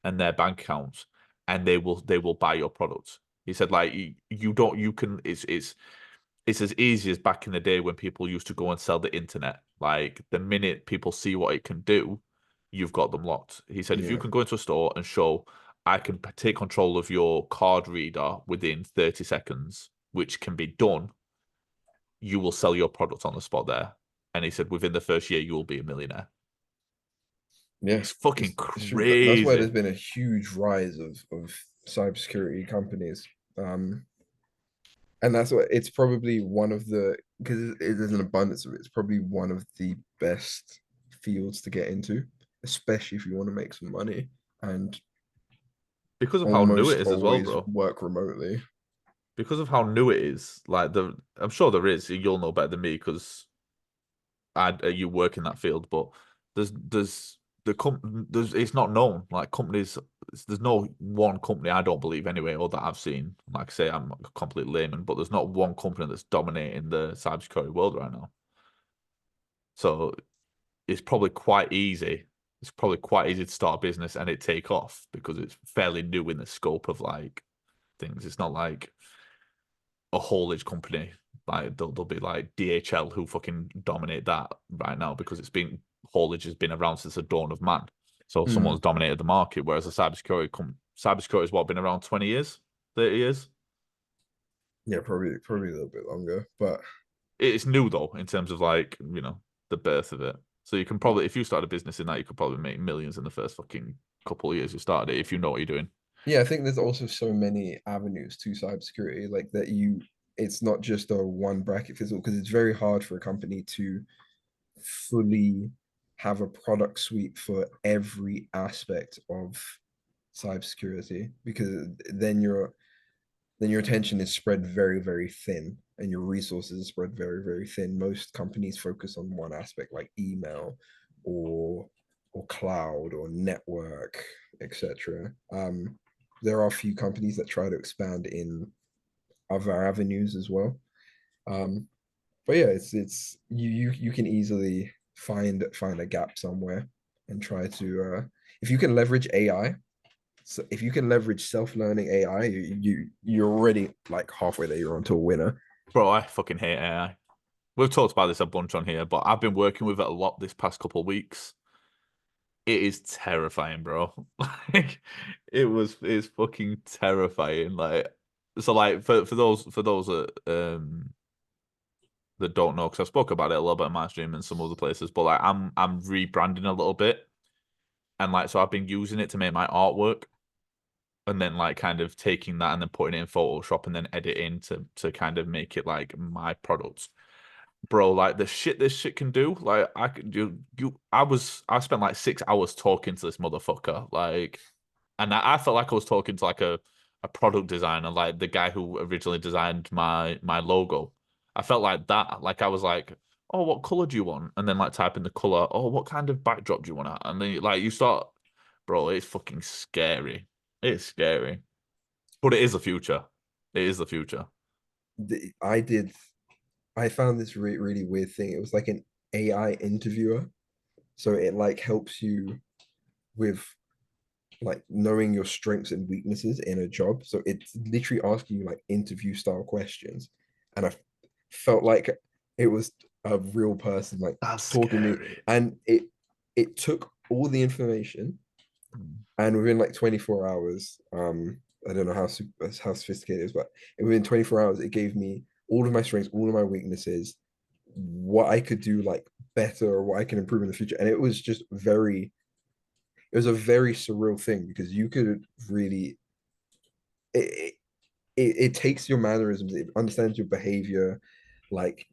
and their bank accounts, and they will buy your products. He said like you don't you can it's as easy as back in the day when people used to go and sell the internet. Like the minute people see what it can do, you've got them locked. He said if you yeah. can go into a store and show I can take control of your card reader within 30 seconds, which can be done, you will sell your product on the spot there. And he said within the first year you will be a millionaire. Yeah, It's fucking it's true. That's why crazy. there's been a huge rise of cybersecurity companies. And that's what it's probably one of the because there's an abundance of it. It's probably one of the best fields to get into, especially if you want to make some money and Because of how new it almost is as well, always bro. work remotely. Because of how new it is, like I'm sure there is. You'll know better than me because you work in that field. But there's there's it's not known. Like companies, there's no one company I don't believe anyway, or that I've seen. Like I say, I'm a complete layman, but there's not one company that's dominating the cybersecurity world right now. So it's probably quite easy. It's probably quite easy to start a business and it take off because it's fairly new in the scope of like things. It's not like a haulage company. Like they'll be like DHL who fucking dominate that right now because haulage has been around since the dawn of man. So Mm. someone's dominated the market, whereas the cybersecurity has what been around 20 years, 30 years. Yeah, probably a little bit longer, but It's new though in terms of like the birth of it. So you can probably if you start a business in that, you could probably make millions in the first fucking couple of years you started it if you know what you're doing. yeah, I think there's also so many avenues to cybersecurity, like that it's not just a one bracket fits all because it's very hard for a company to fully have a product suite for every aspect of cybersecurity because then your attention is spread very, very thin and your resources are spread very, very thin. Most companies focus on one aspect like email or cloud or network, etc. There are a few companies that try to expand in other avenues as well. Um, but yeah, it's you can easily find a gap somewhere and try to if you can leverage AI. So if you can leverage self-learning AI, you're already like halfway there. You're onto a winner. Bro, I fucking hate AI. We've talked about this a bunch on here, but I've been working with it a lot this past couple of weeks. It is terrifying, bro. Like it's fucking terrifying. Like so like for those that don't know, because I spoke about it a little bit on my stream and some other places, but like I'm rebranding a little bit. And like so I've been using it to make my artwork and then like kind of taking that and then putting it in Photoshop and then editing to kind of make it like my products. Bro, like the shit this shit can do, like I could do you I spent like 6 hours talking to this motherfucker, like and I felt like I was talking to like a product designer, like the guy who originally designed my logo. I felt like that. Like I was like, oh, what color do you want? And then like type in the color. Oh, what kind of backdrop do you want? And then like you start, bro, it's fucking scary. It's scary, but it is the future. It is the future. I did. I found this really weird thing. It was like an AI interviewer, so it like helps you with like knowing your strengths and weaknesses in a job. So it's literally asking you like interview style questions, and I felt like it was a real person like That's talking to me, scary. and it took all the information, and within like 24 hours, I don't know how sophisticated it is, but within 24 hours, it gave me all of my strengths, all of my weaknesses, what I could do like better or what I can improve in the future. And it was just it was a very surreal thing because you could really it, it takes your mannerisms, it understands your behavior, like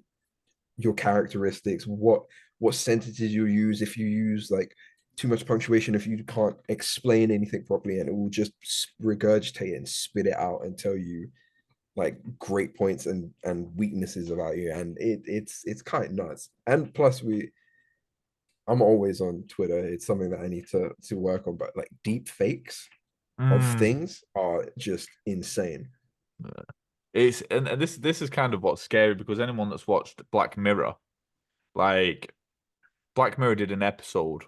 your characteristics, what sentences you use, if you use like too much punctuation, if you can't explain anything properly, and it will just regurgitate and spit it out and tell you like great points and weaknesses about you. And it's kind of nuts. And plus I'm always on Twitter. It's something that I need to work on, but like deep fakes of Mm. things are just insane. It's and this is kind of what's scary because anyone that's watched Black Mirror, like Black Mirror did an episode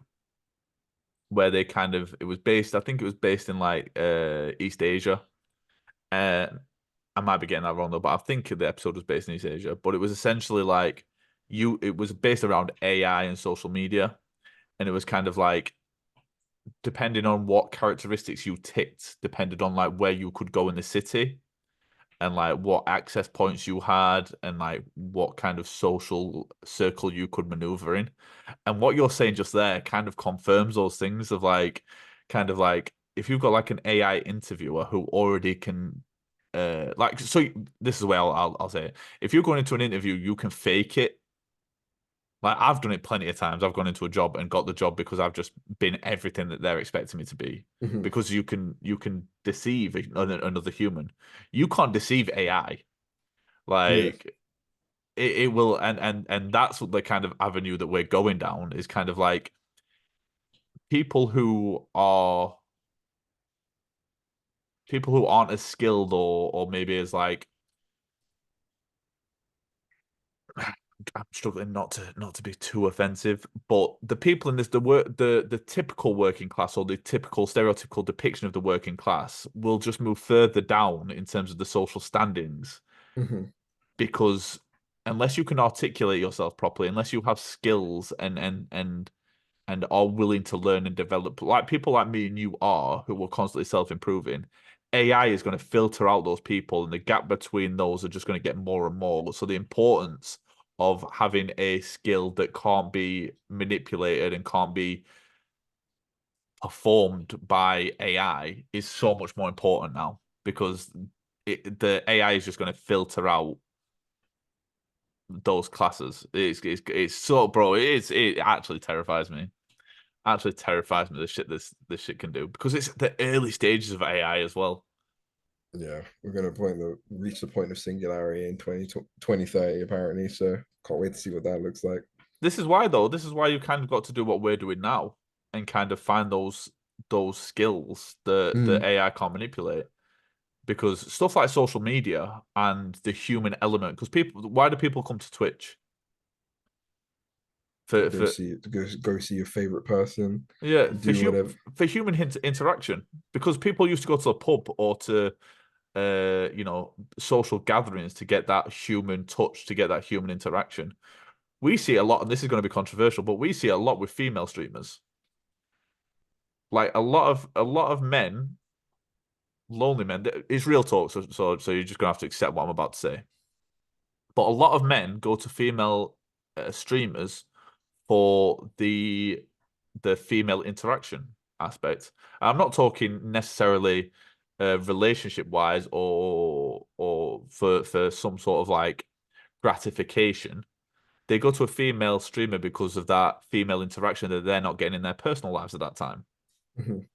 where they kind of it was based, I think it was based in like East Asia. Uh I might be getting that wrong though, but I think the episode was based in East Asia. But it was essentially like it was based around AI and social media, and it was kind of like depending on what characteristics you ticked, depended on like where you could go in the city and like what access points you had and like what kind of social circle you could maneuver in. And what you're saying just there kind of confirms those things of like kind of like if you've got like an AI interviewer who already can like so this is the way I'll say it. If you're going into an interview, you can fake it. Like I've done it plenty of times. I've gone into a job and got the job because I've just been everything that they're expecting me to be. Mhm. Because you can deceive another human. You can't deceive AI. Yeah. Like it will, and that's what the kind of avenue that we're going down is kind of like people who are people who aren't as skilled or maybe as like I'm struggling not to be too offensive, but the people in this the typical working class or the typical stereotypical depiction of the working class will just move further down in terms of the social standings Mhm. because unless you can articulate yourself properly, unless you have skills and are willing to learn and develop, like people like me and you are, who are constantly self-improving, AI is going to filter out those people, and the gap between those are just going to get more and more. So the importance of having a skill that can't be manipulated and can't be performed by AI is so much more important now because the AI is just going to filter out those classes. It's so, bro. It actually terrifies me. Actually terrifies me the shit this shit can do because it's the early stages of AI as well. Yeah, we're gonna reach the point of singularity in 2030 apparently. So can't wait to see what that looks like. This is why though. This is why you kind of got to do what we're doing now and kind of find those skills that the Mm, AI can't manipulate because stuff like social media and the human element. Because people, why do people come to Twitch? to For go for see to go see your favorite person, yeah, do whatever. for human interaction because people used to go to the pub or to social gatherings to get that human touch, to get that human interaction. We see a lot, and this is going to be controversial, but we see a lot with female streamers. Like a lot of men, lonely men. It's real talk, so you're just gonna have to accept what I'm about to say. But a lot of men go to female streamers for the female interaction aspect. I'm not talking necessarily relationship wise or for some sort of like gratification. They go to a female streamer because of that female interaction that they're not getting in their personal lives at that time. Mhm.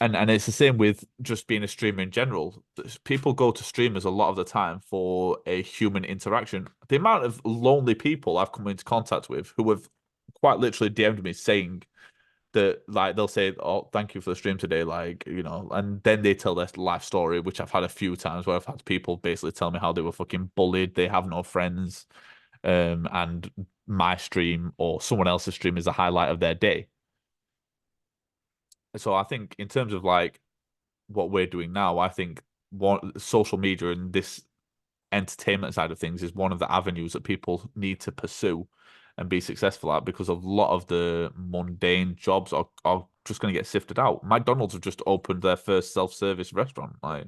And it's the same with just being a streamer in general. People go to streamers a lot of the time for a human interaction. The amount of lonely people I've come into contact with who have quite literally DM'd me saying that, like, they'll say, "Oh, thank you for the stream today," like, and then they tell their life story, which I've had a few times where I've had people basically tell me how they were fucking bullied, they have no friends, and my stream or someone else's stream is the highlight of their day. So I think in terms of like what we're doing now, I think one social media and this entertainment side of things is one of the avenues that people need to pursue and be successful at, because a lot of the mundane jobs are just going to get sifted out. McDonald's have just opened their first self-service restaurant. Like,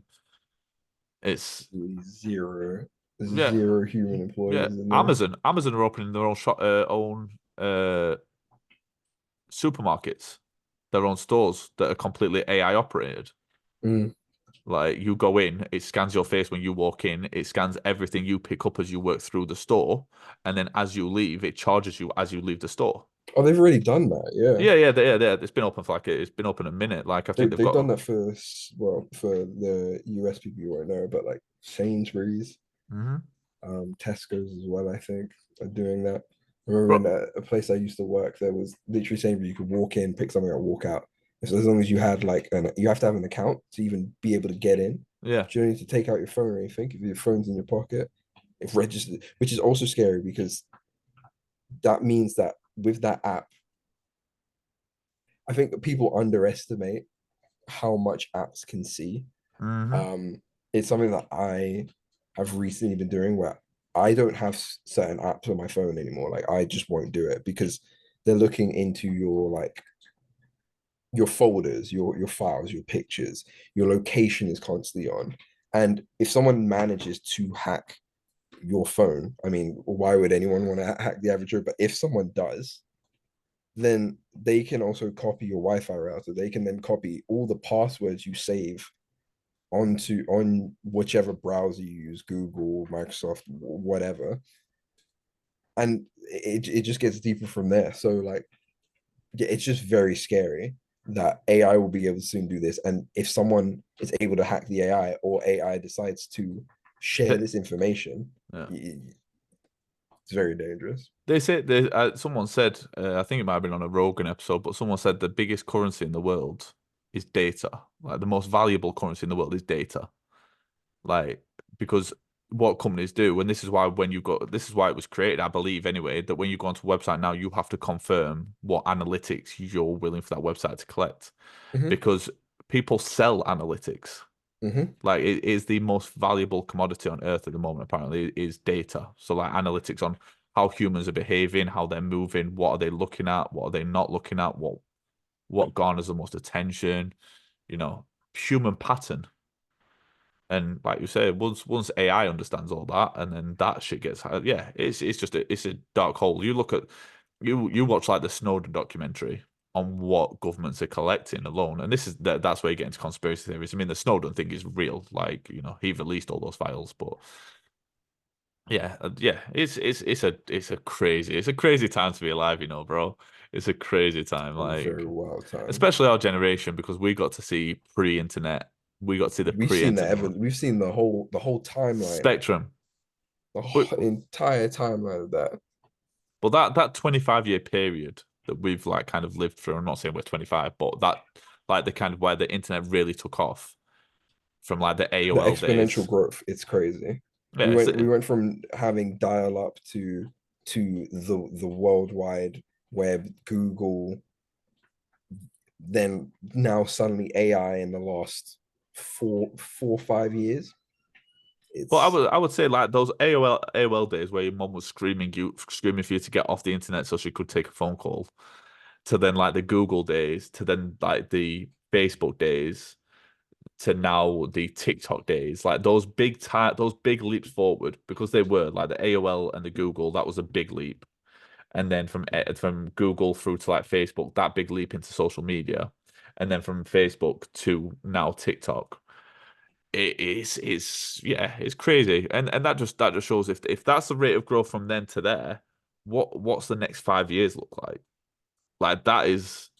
it's Zero, yeah, zero human yeah. employees in there. Amazon are opening their own supermarkets, their own stores that are completely AI operated. Mm. Like, you go in, it scans your face when you walk in, it scans everything you pick up as you work through the store, and then as you leave, it charges you as you leave the store. Oh, they've already done that. Yeah, Yeah. It's been open for it's been open a minute. Like, I think they've they've done got. that for well, for the US people you won't know, but like Sainsbury's, Mhm. Tesco's as well, I think, are doing that. I remember in Bro, a place I used to work, there was literally saying you could walk in, pick something up, walk out. So as long as you had like you have to have an account to even be able to get in. yeah. You don't need to take out your phone or anything. If your phone's in your pocket, it registered, which is also scary because that means that with that app, I think people underestimate how much apps can see. Hmm. Um, it's something that I have recently been doing where I don't have certain apps on my phone anymore. Like I just won't do it because they're looking into your like your folders, your files, your pictures, your location is constantly on. And if someone manages to hack your phone, I mean, why would anyone want to hack the average Joe? But if someone does, then they can also copy your Wi-Fi router. They can then copy all the passwords you save on whichever browser you use, Google, Microsoft, whatever, and it just gets deeper from there. So like, yeah, it's just very scary that AI will be able to soon do this, and if someone is able to hack the AI or AI decides to share this information, Yeah. it's very dangerous. They say someone said, I think it might have been on a Rogan episode, but someone said the biggest currency in the world is data. Like, the most valuable currency in the world is data. Like, because what companies do, and this is why this is why it was created, I believe anyway, that when you go onto a website now, you have to confirm what analytics you're willing for that website to collect, Mm-hmm. because people sell analytics. Mm-hmm. Like, it is the most valuable commodity on earth at the moment, apparently, is data. So like, analytics on how humans are behaving, how they're moving, what are they looking at, what are they not looking at, what garners the most attention, you know, human pattern. And like you say, once AI understands all that, and then that shit gets, yeah, it's just it's a dark hole. You look at you watch like the Snowden documentary on what governments are collecting alone, and that's where you get into conspiracy theories. I mean, the Snowden thing is real, like, he released all those files, but yeah, yeah, it's a crazy time to be alive, bro. It's a crazy time, A very like, wild time. especially our generation, because we got to see pre-internet, we got to see the pre-internet We've seen the whole timeline, spectrum. the But whole entire timeline of that. but that 25-year period that we've like kind of lived through, I'm not saying we're 25, but that, like, the kind of where the internet really took off, from like the The AOL exponential days. growth, it's crazy. Yeah, We went from having dial up to the worldwide web, Google, then now suddenly AI in the last 5 years. but I It's would I would say, like, those AOL days where your mom was screaming for you to get off the internet so she could take a phone call, to then like the Google days, to then like the Facebook days, to now the TikTok days, like those big leaps forward, because they were like the AOL and the Google, that was a big leap. And then from Google through to like Facebook, that big leap into social media, and then from Facebook to now TikTok. It's yeah, it's crazy. And that just shows, if that's the rate of growth from then to there, what's the next 5 years look like? Like, that is,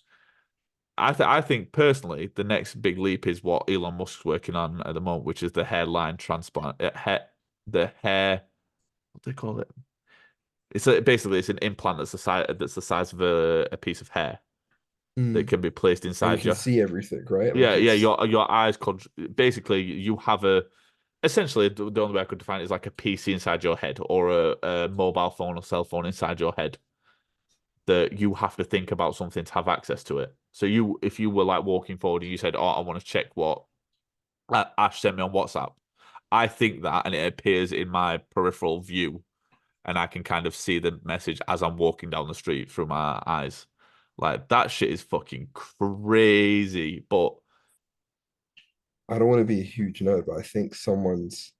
I think personally, the next big leap is what Elon Musk's working on at the moment, which is the hairline transplant. The hair, what do they call it? Basically it's an implant that's the size of a piece of hair that Mm. can be placed And you inside can your. see everything, right? Yeah, Like yeah. it's Your eyes could basically you have a essentially the only way I could define it is like a PC inside your head or a mobile phone or cell phone inside your head that you have to think about something to have access to it. So if you were like walking forward and you said, "Oh, I want to check what Ash sent me on WhatsApp," I think that and it appears in my peripheral view, and I can kind of see the message as I'm walking down the street through my eyes. Like that shit is fucking crazy, but I don't want to be a huge nerd, but I think someone's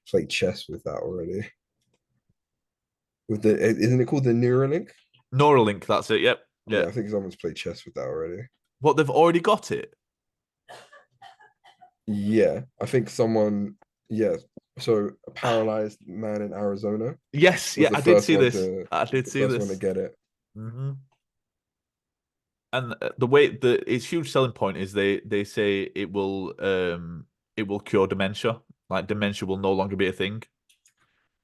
played chess with that already. With the isn't it called the Neuralink? Neuralink, that's it. Yep, yeah. Yeah, I think someone's played chess with that already. What they've already got it. Yeah, I think someone, yeah. So a paralyzed man in Arizona Yes, was yeah, the I did first see one this. to I did the see first one to this. get it. Hmm. And the way its huge selling point is they say it will cure dementia. Like dementia will no longer be a thing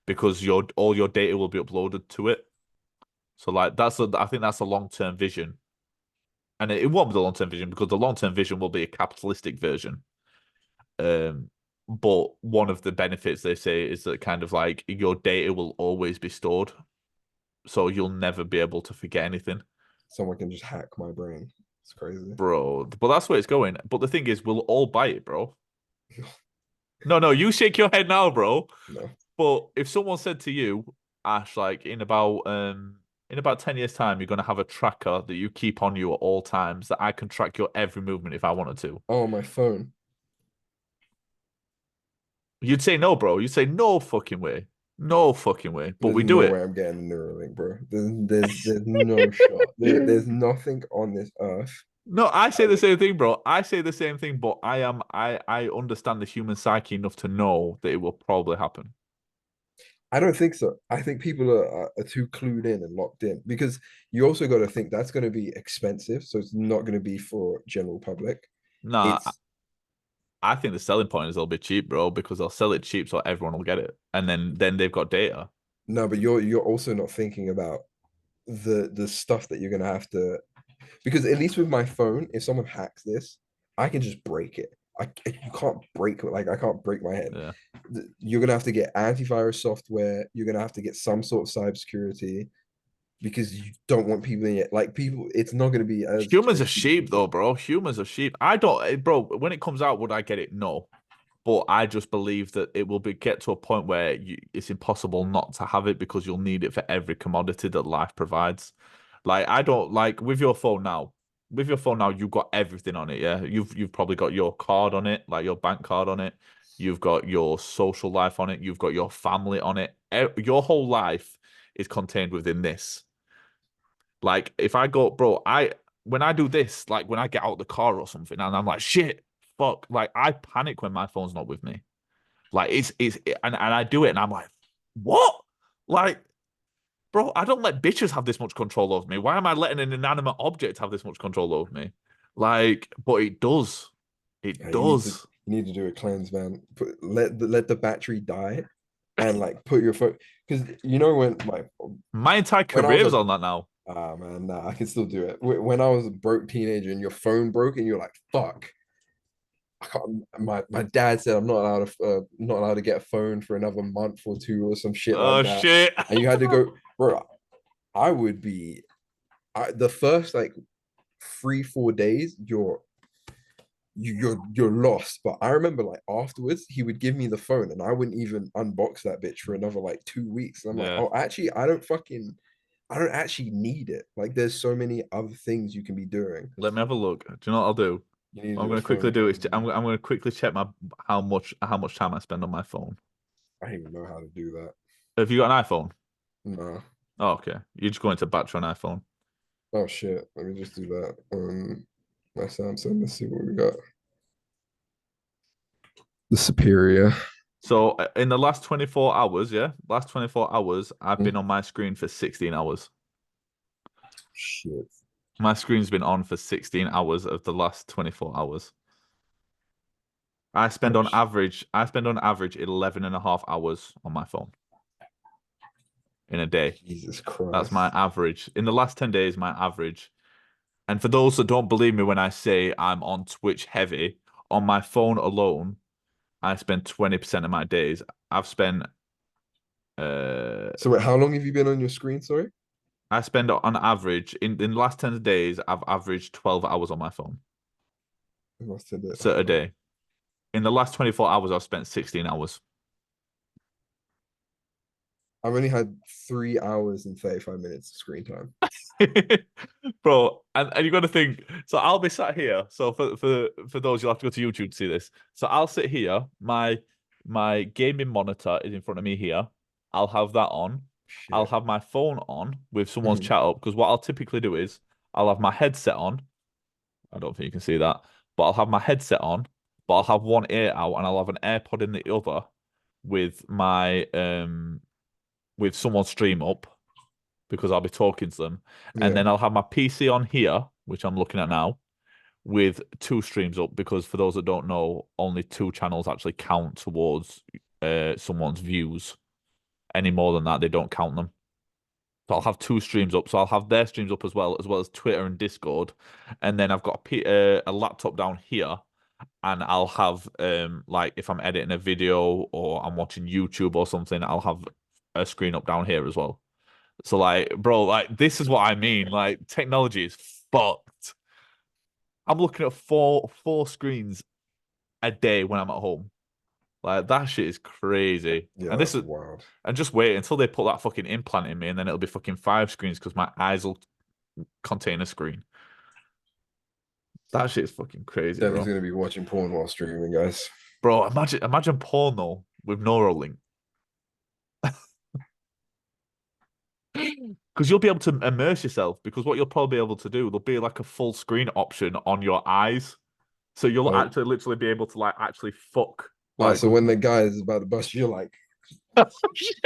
because your all your data will be uploaded to it. So like I think that's a long-term vision. And it won't be the long-term vision because the long-term vision will be a capitalistic version. Um, but one of the benefits they say is that kind of like your data will always be stored, so you'll never be able to forget anything, Someone can just hack my brain. It's crazy. bro. But that's where it's going. But the thing is, we'll all buy it, bro. No, no, you shake your head now, bro. No. But if someone said to you, Ash, like in about 10 years' time, you're gonna have a tracker that you keep on you at all times that I can track your every movement if I wanted to. Oh, my phone. You'd say no, bro. You'd say no fucking way. No fucking way. But There's we do no it. way I'm getting the Neuralink, bro. There's no shot. There's nothing on this earth. No, I I say the would. same thing, bro. I say the same thing, but I understand the human psyche enough to know that it will probably happen. I don't think so. I think people are too clued in and locked in because you also got to think that's going to be expensive. So it's not going to be for general public. Nah, It's I think the selling point is they'll be cheap, bro, because they'll sell it cheap so everyone will get it. And then they've got data. no, but you're also not thinking about the stuff that you're going to have to because at least with my phone, if someone hacks this, I can just break it. You can't break like I can't break my head. Yeah. You're gonna have to get antivirus software. You're gonna have to get some sort of cybersecurity because you don't want people in it. Like people, it's not gonna be as Humans are cheap as sheep though, people. bro. Humans are sheep. I don't, bro, when it comes out, would I get it? No. But I just believe that it will be get to a point where it's impossible not to have it because you'll need it for every commodity that life provides. Like I don't like with your phone now. With your phone now, you've got everything on it. Yeah, you've probably got your card on it, like your bank card on it. You've got your social life on it. You've got your family on it. Your whole life is contained within this. Like if I go, bro, I when I do this, like when I get out the car or something, and I'm like, shit, fuck, like I panic when my phone's not with me. Like and I do it and I'm like, what? Like, bro, I don't let bitches have this much control over me. Why am I letting an inanimate object have this much control over me? Like, but it does. It Yeah, does. you need to do a cleanse, man. Let the battery die, and like put your phone because you know My entire when I was career is a on that now. man, nah, I can still do it. When I was a broke teenager and your phone broke and you're like, fuck. I can't, my dad said I'm not allowed to get a phone for another month or two or some shit like Oh that. shit. And you had to go, bro. I would be the first like 3 4 days you're lost. But I remember like afterwards he would give me the phone and I wouldn't even unbox that bitch for another like 2 weeks. And I'm like, Yeah. oh, actually, I don't actually need it. Like there's so many other things you can be doing. Let me have a look. Do you know what I'll do? You need to What I'm do a going to quickly phone do is cleanse, I'm man. going to quickly check my how much time I spend on my phone. I don't even know how to do that. Have you got an iPhone? No. Oh, okay. You're just going to battery on iPhone. Oh shit. Let me just do that. My Samsung. Let's see what we got. The Superior. So in the last 24 hours, yeah, last 24 hours, I've Hmm, been on my screen for 16 hours. shit. My screen's been on for 16 hours of the last 24 hours. Gosh, I spend on average 11 and a half hours on my phone in a day. Jesus That's my Christ. average. In the last 10 days, my average. And for those that don't believe me when I say I'm on Twitch heavy, on my phone alone, I spend 20% of my days. I've spent uh So wait, how long have you been on your screen? Sorry, I spend on average in the last 10 days, I've averaged 12 hours on my phone. I must have it. So a day. In the last 24 hours, I've spent 16 hours. I've only had 3 hours and 35 minutes of screen time. Bro, and you got to think. So I'll be sat here. So for those, you'll have to go to YouTube to see this. So I'll sit here. My gaming monitor is in front of me here. I'll have that on. I'll Shit. have my phone on with someone's Mhm. chat up because what I'll typically do is I'll have my headset on. I don't think you can see that, but I'll have my headset on, but I'll have one ear out and I'll have an AirPod in the other with my with someone's stream up because I'll be talking to them. And Yeah. then I'll have my PC on here, which I'm looking at now, with two streams up because for those that don't know, only two channels actually count towards someone's views. Any more than that, they don't count them. So I'll have two streams up. So I'll have their streams up as well as Twitter and Discord. And then I've got a laptop down here and I'll have like if I'm editing a video or I'm watching YouTube or something, I'll have a screen up down here as well. So like, bro, like this is what I mean. Like technology is fucked. I'm looking at four screens a day when I'm at home. Like that shit is crazy. Yeah, And this that's is wild. and just wait until they put that fucking implant in me, and then it'll be fucking five screens because my eyes will contain a screen. That shit is fucking crazy, Devin's bro. gonna be watching porn while streaming, guys. Bro, imagine porno with Neuralink. Because you'll be able to immerse yourself. Because what you'll probably be able to do, there'll be like a full screen option on your eyes. So you'll Oh, actually literally be able to like actually fuck like so when the guy is about to bust, you're like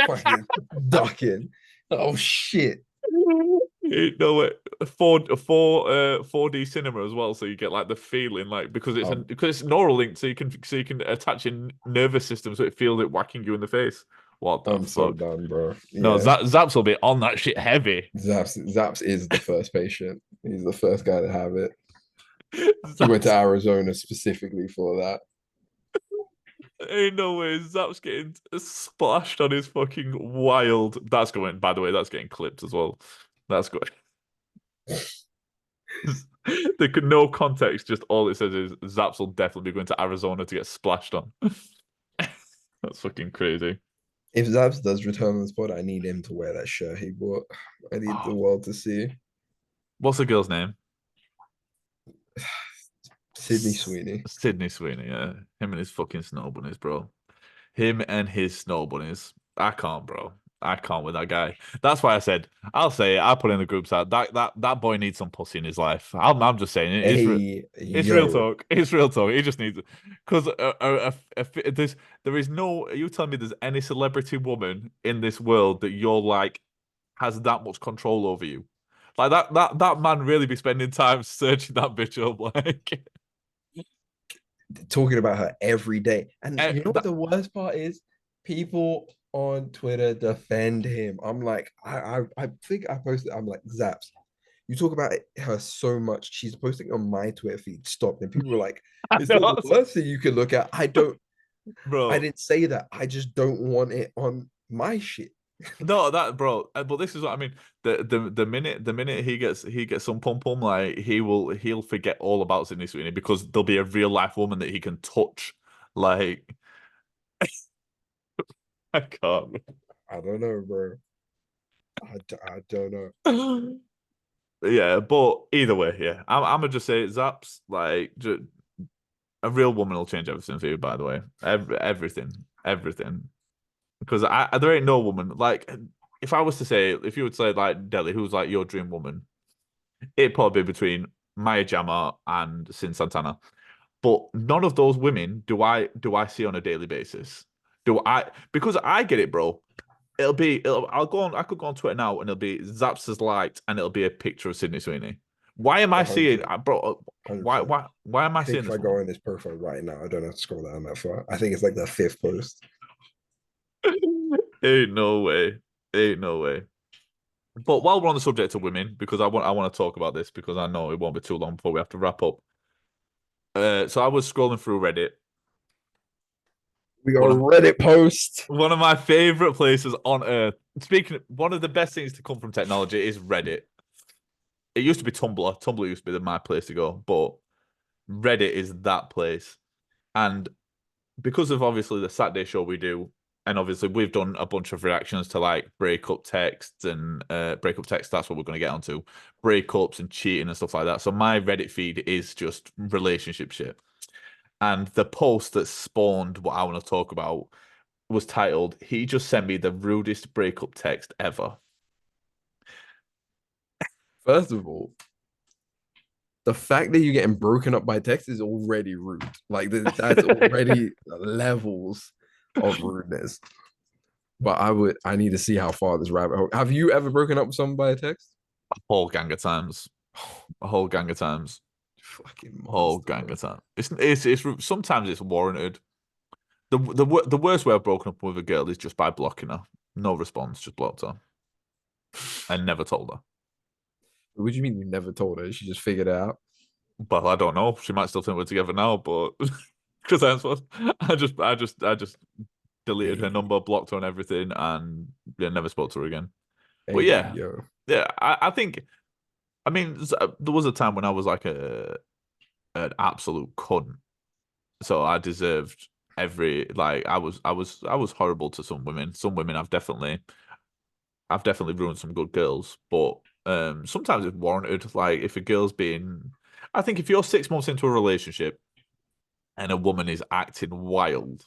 fucking ducking. Oh shit. no way. 4D cinema as well, so you get like the feeling like Um, because it's Neuralink, so you can attach your nervous system so it feels it whacking you in the face. What the I'm so fuck? done, bro. No, Yeah. Zaps will be on that shit heavy. Zaps is the first patient. He's the first guy to have it. He went to Zaps Arizona specifically for that. ain't no way. Zaps getting splashed on his fucking wild. That's going. By the way, that's getting clipped as well. That's going. There could no context. Just all it says is Zaps will definitely be going to Arizona to get splashed on. That's fucking crazy. If Zaps does return on the spot, I need him to wear that shirt he bought. I need the Oh, world to see. what's the girl's name? Sydney Sweeney. Sydney Sweeney. Yeah, him and his fucking snow bunnies, bro. Him and his snow bunnies. I can't, bro. I can't with that guy. That's why I said I'll say it. I put in the group chat that boy needs some pussy in his life. I'm just saying it. Hey, It's real yo. talk. It's real talk. He just needs because there is no. Are you telling me there's any celebrity woman in this world that you're like has that much control over you? Like that man really be spending time searching that bitch up. Like Talking about her every day. And you know what that the worst part is? People on Twitter defend him. I'm like, I think I posted, I'm like, Zaps, you talk about her so much. She's posting on my Twitter feed. Stop. And people were like, I is that the know, worst thing you can look at? I bro. didn't say that. I just don't want it on my shit. No, that bro. But this is what I mean. The minute he gets some pum pum, like he'll forget all about Sydney Sweeney because there'll be a real life woman that he can touch. Like I can't. I don't know, bro. I don't know. Yeah, but either way, yeah. I'm gonna just say Zaps. Like a real woman will change everything for you. By the way, everything, everything. Because there ain't no woman like if I was to say if you would say like Delhi, who's like your dream woman, it'd probably be between Maya Jama and Sin Santana. But none of those women do I see on a daily basis. Do I because I get it, bro. I'll go on I could go on Twitter now and it'll be Zaps as liked and it'll be a picture of Sydney Sweeney Why am I seeing, 100, bro? Why 100%. why am I I think seeing if this I go one? on this profile right now, I don't have to scroll down that far. I think it's like the fifth post. Ain't no way. Ain't no way. But while we're on the subject of women, because I want to talk about this because I know it won't be too long before we have to wrap up. So I was scrolling through Reddit. We got One a of Reddit post. one of my favorite places on earth. One of the best things to come from technology is Reddit. It used to be Tumblr. Tumblr used to be my place to go, but Reddit is that place. And because of obviously the Saturday show we do, and obviously we've done a bunch of reactions to like breakup texts and breakup texts. That's what we're going to get onto, breakups and cheating and stuff like that. So my Reddit feed is just relationship shit. And the post that spawned what I want to talk about was titled, "He just sent me the rudest breakup text ever." First of all, the fact that you're getting broken up by text is already rude. Like that's already levels of rudeness. But I need to see how far this rabbit hole. Have you ever broken up with someone by a text? A whole gang of times. A whole gang of times. Fucking Whole monster, gang bro. of times. It's sometimes it's warranted. The worst way I've broken up with a girl is just by blocking her. No response, just blocked her. And never told her. What do you mean you never told her? She just figured it out. But I don't know. She might still think we're together now, but because I just deleted her Hey, number, blocked her and everything, and yeah, never spoke to her again. But hey, yeah, yo. yeah, I think I mean there was a time when I was like an absolute cunt, so I deserved every like I was horrible to some women. Some women I've definitely ruined some good girls, but sometimes it's warranted. Like if a girl's being, I think if you're 6 months into a relationship and a woman is acting wild,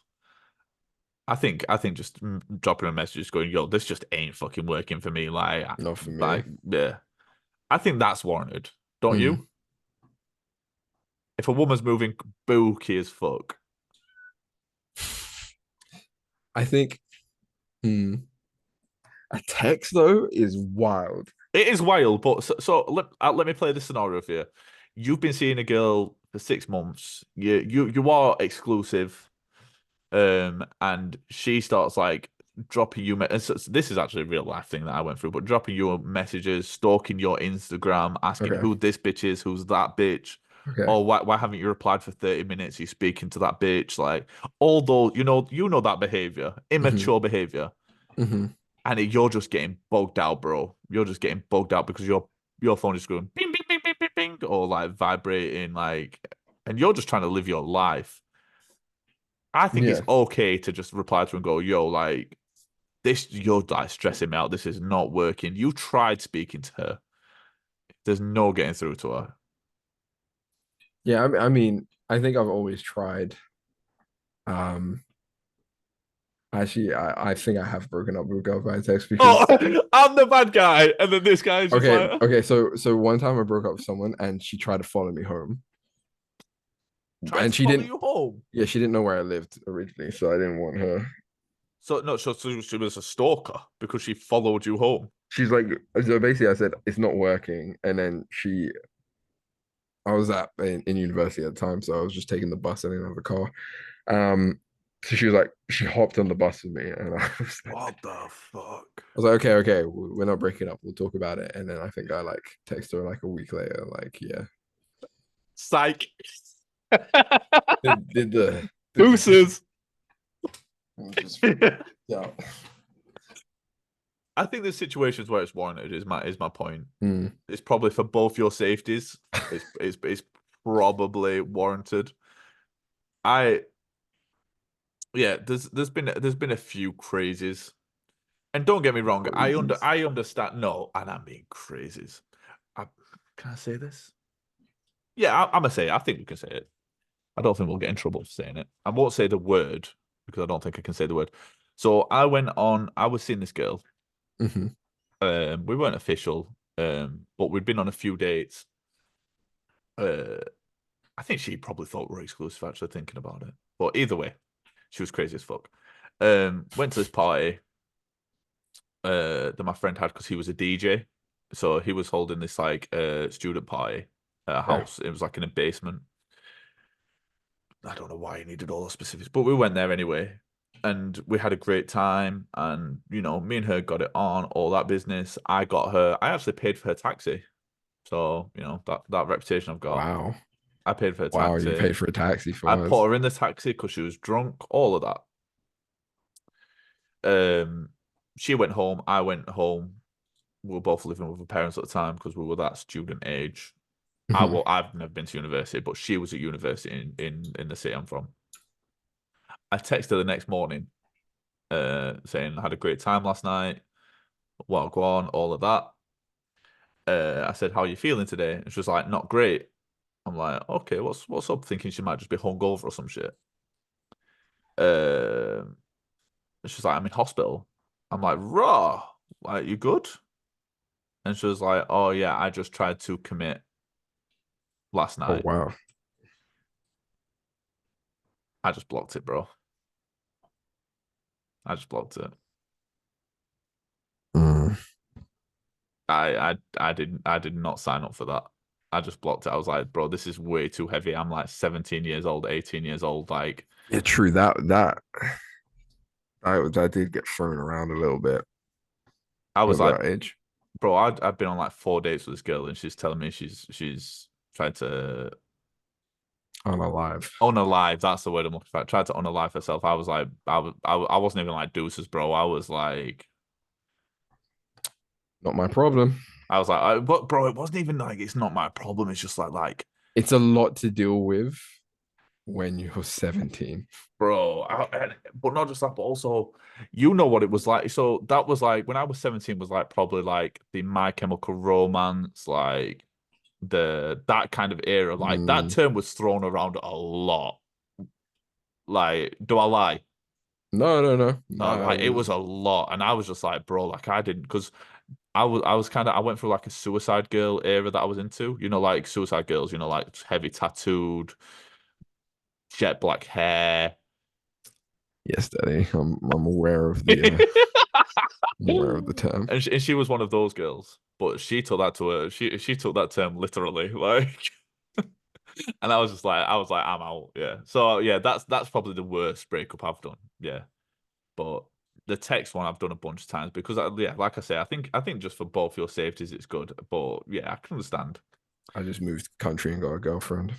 I think just dropping a message, just going, "Yo, this just ain't fucking working for me." Not for me. Like, yeah, I think that's warranted, don't Mm. you? If a woman's moving booky as fuck, I think a text though is wild. it is wild. But so let me play this scenario for you. You've been seeing a girl for 6 months. You are exclusive. And she starts like dropping you. This is actually a real life thing that I went through, but dropping you messages, stalking your Instagram, asking Okay. who this bitch is, who's that bitch, Okay. or why haven't you replied for 30 minutes? You speaking to that bitch, like although you know that behavior, hmm immature behavior, hmm and you're just getting bugged out, bro. You're just getting bugged out because your phone is going bing bing bing bing bing bing or like vibrating like, and you're just trying to live your life. I think it's Yeah. okay to just reply to her and go, yo, like this, you're like stressing me out. This is not working. You tried speaking to her. There's no getting through to her. Yeah. I mean, I think I've always tried. Um, Actually, I think I have broken up with a girl by text Oh, because I'm the bad guy. And then this guy is just okay, like, okay, so one time I broke up with someone and she tried to follow me home. tried And to she follow didn't, you home. yeah, she didn't know where I lived originally, so I didn't want her. So, no, so she was a stalker because she followed you home. She's like, so basically I said it's not working. And then I was in university at the time, so I was just taking the bus. I didn't have a car. So she was like, she hopped on the bus with me, and What the fuck? I was like, okay, okay, we're not breaking up. We'll talk about it. And then I think I like texted her like a week later, like, yeah, Psych. did the Boosters. just yeah. I think there's situations where it's warranted. Is my point. Hmm. It's probably for both your safeties. It's probably warranted. I Yeah, there's been a few crazes. And don't get me wrong, Crazies. I understand. No, and I mean crazes. I, can I say this? Yeah, I'm gonna say it. I think we can say it. I don't think we'll get in trouble for saying it. I won't say the word because I don't think I can say the word. So I went on. I was seeing this girl. Hmm. We weren't official, but we'd been on a few dates. Uh, I think she probably thought we were exclusive. Actually, thinking about it, but either way, she was crazy as fuck. Went to this party that my friend had because he was a DJ. So he was holding this like student party. Yeah. house. It was like in a basement. I don't know why he needed all those specifics, but we went there anyway, and we had a great time. And me and her got it on all that business. I got her. I actually paid for her taxi, so that reputation I've got. Wow. I paid for her Wow. You taxi. paid for a taxi for I put once. her in the taxi because she was drunk. All of that. She went home. I went home. We were both living with her parents at the time because we were that student age. Mhm. I've never been to university, but she was at university in the city I'm from. I texted her the next morning, saying I had a great time last night. What go on, all of that. I said, "How are you feeling today?" And she was like, "Not great." I'm like, "Okay, what's up?" Thinking she might just be hungover or some shit. Um, she's like, "I'm in hospital." I'm like, "Raw, like you good?" And she was like, "Oh yeah, I just tried to commit last Oh night." wow. I just blocked it, bro. I just blocked it. Mm. I did not sign up for that. I just blocked it. I was like, bro, this is way too heavy. I'm like 17 years old, 18 years old. Like, Yeah, true. That did get thrown around a little bit I at was like, that age. bro, I've been on like 4 dates with this girl, and she's telling me she's tried to Unalive. unalive. That's the word I'm looking for. Tried to unalive herself. I was like, I wasn't even like deuces, bro. Not my problem. I was like, but bro, it wasn't even like it's not my problem. It's just like It's a lot to deal with when you're 17. bro. But not just that, but also, you know what it was like. So that was like when I was 17 was like probably like the My Chemical Romance, like that kind of era. Like that Mm. term was thrown around a lot. Like, do I lie? No, no, no. No, Nah, like it was a lot, and I was just like, bro, like I didn't because I was kind of I went through like a Suicide Girl era that I was into. Like Suicide Girls. Like heavy tattooed, jet black hair. yes, Daddy. I'm aware of I'm aware of the term. And she was one of those girls, but she took that to her. She took that term literally, like. And I was like, I'm out. Yeah. So yeah, that's probably the worst breakup I've done. Yeah. But the text one I've done a bunch of times because yeah, like I say, I think just for both your safeties, it's good. But yeah, I can understand. I just moved country and got a girlfriend.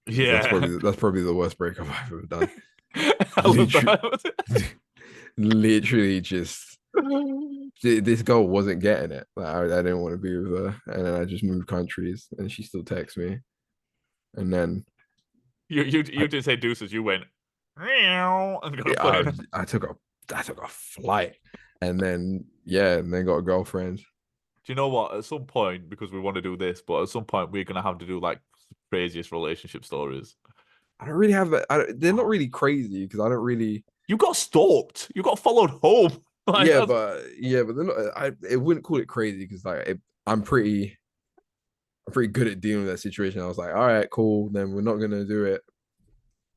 That's Yeah. probably the worst breakup I've ever done. I love Literally, that. literally just this girl wasn't getting it. Like, I didn't want to be with her, and then I just moved countries, and she still texts me. And then You didn't say deuces, you went meow and got a I, plane. I took a flight, and then yeah, and then got a girlfriend. Do you know what? At some point, because we want to do this, but at some point we're gonna have to do like craziest relationship stories. I don't really have that. They're not really crazy because I don't really. You got stalked. You got followed home. Like that's Yeah, but they're not. It wouldn't call it crazy because I'm pretty good at dealing with that situation. I was like, all right, cool. Then we're not gonna do it.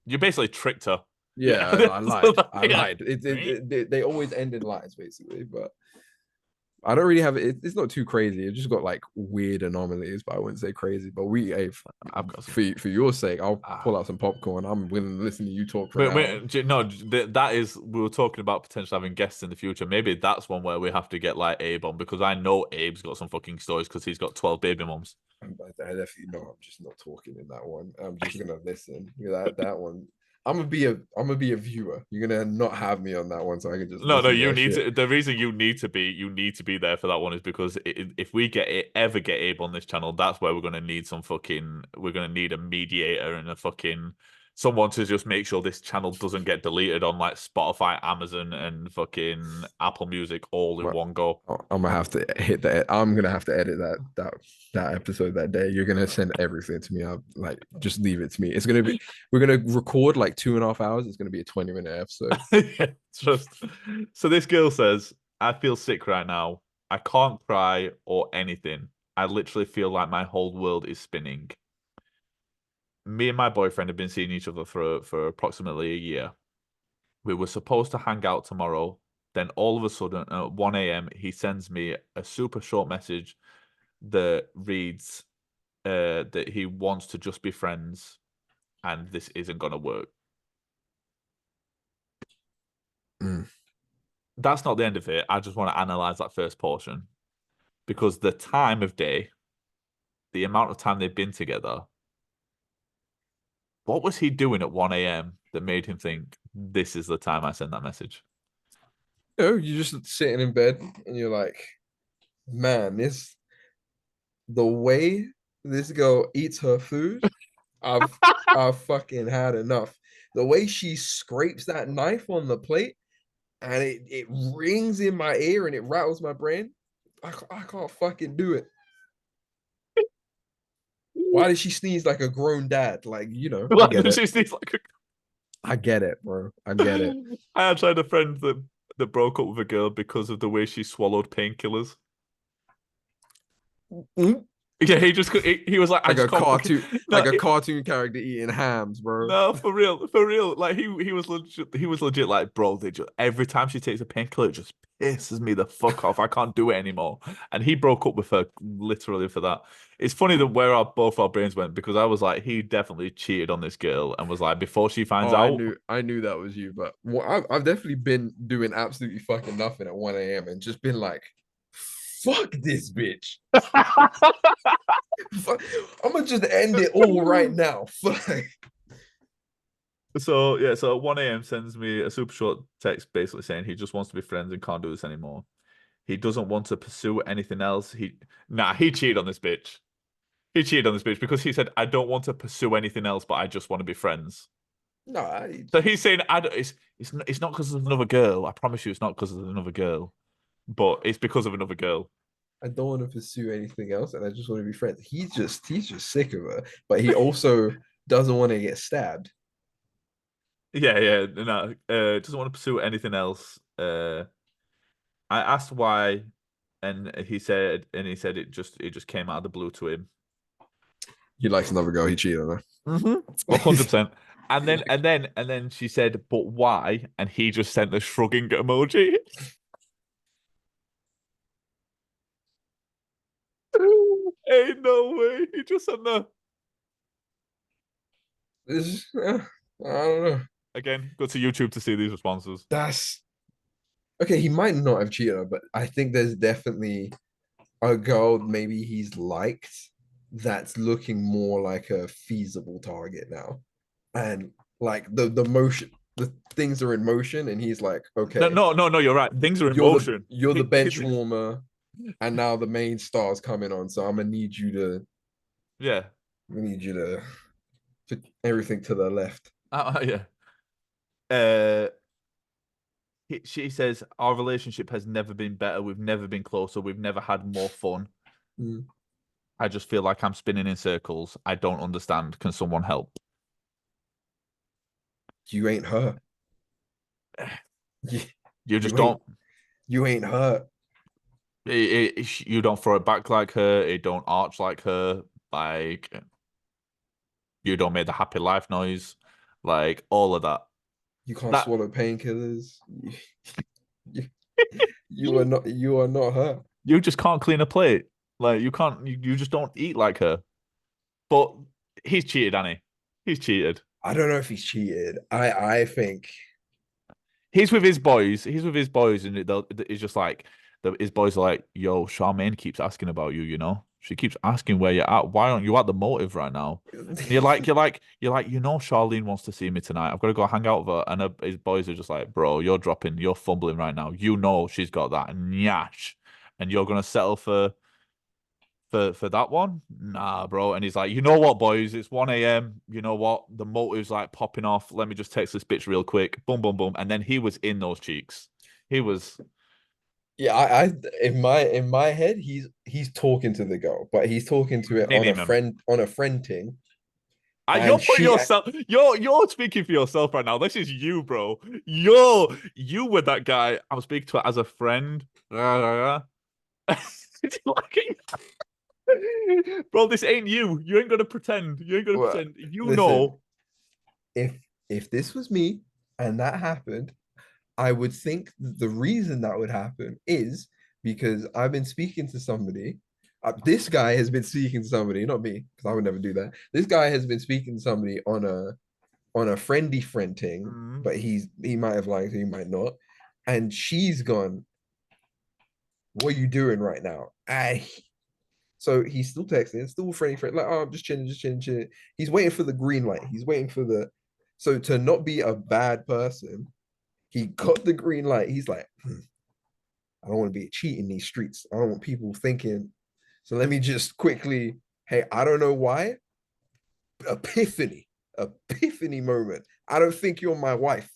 you basically tricked her. Yeah, Yeah. I So, lied. I yeah. lied. They always end in lies, basically. But I don't really have it. It's not too crazy. It just got like weird anomalies, but I wouldn't say crazy. But I've got some. for your sake, I'll Ah. pull out some popcorn. I'm willing to listen to you talk for an But hour. no, that is we were talking about potentially having guests in the future. Maybe that's one where we have to get like Abe on because I know Abe's got some fucking stories because he's got 12 baby mums. I definitely know I'm just not talking in that one. I'm just gonna listen. That one. I'm gonna be a viewer. You're gonna not have me on that one, so I can just No, listen to you that need shit. to. The reason you need to be there for that one is because if we ever get Abe on this channel, that's where we're gonna need we're gonna need a mediator and a fucking someone to just make sure this channel doesn't get deleted on like Spotify, Amazon, and fucking Apple Music all in My, one go. I'm gonna have to hit that. I'm gonna have to edit that episode that day. You're gonna send everything to me. I'll like just leave it to me. We're gonna record like 2.5 hours. It's gonna be a 20-minute episode. Just so this girl says, I feel sick right now. I can't cry or anything. I literally feel like my whole world is spinning. Me and my boyfriend have been seeing each other for approximately a year. We were supposed to hang out tomorrow. Then all of a sudden at 1 a.m. he sends me a super short message that reads, that he wants to just be friends, and this isn't gonna work. Mm. That's not the end of it. I just want to analyze that first portion because the time of day, the amount of time they've been together. What was he doing at 1 a.m. that made him think this is the time I send that message? You know, you're just sitting in bed and you're like, man, the way this girl eats her food, I've I've fucking had enough. The way she scrapes that knife on the plate and it rings in my ear and it rattles my brain. I can't fucking do it. Why did she sneeze like a grown dad? Like, I Like, get it. she's like, I get it, bro. I get it. I actually had a friend that broke up with a girl because of the way she swallowed painkillers. Mm. Yeah, he was like, I Like just a can't fucking cartoon, like no. a cartoon character eating hams, bro. No, for real, for real. Like he was legit. He was legit. Like, bro, every time she takes a painkiller, it just pisses me the fuck off. I can't do it anymore. And he broke up with her literally for that. It's funny that where both our brains went because I was like, he definitely cheated on this girl and was like, before she finds Oh, out. I knew that was you, but I've definitely been doing absolutely fucking nothing at 1 a.m. and just been like, fuck this bitch. I'm gonna just end it all right now. Fuck. So yeah, so at 1 a.m. sends me a super short text basically saying he just wants to be friends and can't do this anymore. He doesn't want to pursue anything else. He cheated on this bitch. He cheated on this bitch because he said, I don't want to pursue anything else, but I just want to be friends. No, So he's saying, it's not because of another girl. I promise you, it's not because of another girl, but it's because of another girl. I don't want to pursue anything else, and I just want to be friends. He's just sick of her, but he also doesn't want to get stabbed. Yeah, yeah, no, doesn't want to pursue anything else. I asked why, and he said it just came out of the blue to him. He likes another girl. He cheated on her. 100%. And then she said, but why? And he just sent the shrugging emoji. Ain't no way. He just sent the I don't know. again. Go to YouTube to see these responses. That's okay. He might not have cheated on her, but I think there's definitely a girl maybe he's liked that's looking more like a feasible target now. And like the motion, the things are in motion, and he's like, No, okay, no, no, no. You're right. Things are in motion. you're the bench warmer, and now the main star's coming on. So Yeah. I need you to put everything to the left. Yeah. Uh, she says our relationship has never been better. We've never been closer. We've never had more fun. Mm. I just feel like I'm spinning in circles. I don't understand. Can someone help? You ain't her. You, You just you ain't don't. you ain't her. You don't throw it back like her. It don't arch like her. Like you don't make the happy life noise. Like all of that. You can't That swallow painkillers. You, you are not her. you just can't clean a plate. Like you can't. You just don't eat like her. But he's cheated, Annie. He's cheated. I don't know if he's cheated. I think He's with his boys. He's with his boys, and it's just like his boys are like, "Yo, Charmaine keeps asking about you. You know, she keeps asking where you're at. Why aren't you at the motive right now?" And Charlene wants to see me tonight. I've got to go hang out with her. And his boys are just like, "Bro, you're fumbling right now. You know she's got that nyash, and you're gonna settle for that one? Nah, bro." And he's like, you know what, boys? It's 1 a.m. You know what? The motive's like popping off. Let me just text this bitch real quick. Boom, boom, boom. And then he was in those cheeks. He was yeah, I in my head he's talking to the girl, but he's talking to it ninning him. on a friend thing. You're And putting yourself. You're speaking for yourself right now. This is you, bro. You were that guy. I'm speaking to it as a friend. Like, bro, this ain't you. You ain't gonna pretend. You ain't gonna well, pretend. You listen, know. if this was me and that happened, I would think the reason that would happen is because I've been speaking to somebody This guy has been speaking to somebody, not me, because I would never do that. This guy has been speaking to somebody on a friendly friend thing, Mm. but he might have liked, he might not. And she's gone, what are you doing right now? So he's still texting, still friendly friend, like, oh, I'm just chilling, just chilling, chilling. He's waiting for the green light. He's waiting for the so to not be a bad person, he got the green light. He's like, I don't want to be a cheat in these streets. I don't want people thinking. So let me just quickly, hey, I don't know why. Epiphany, epiphany moment. I don't think you're my wife.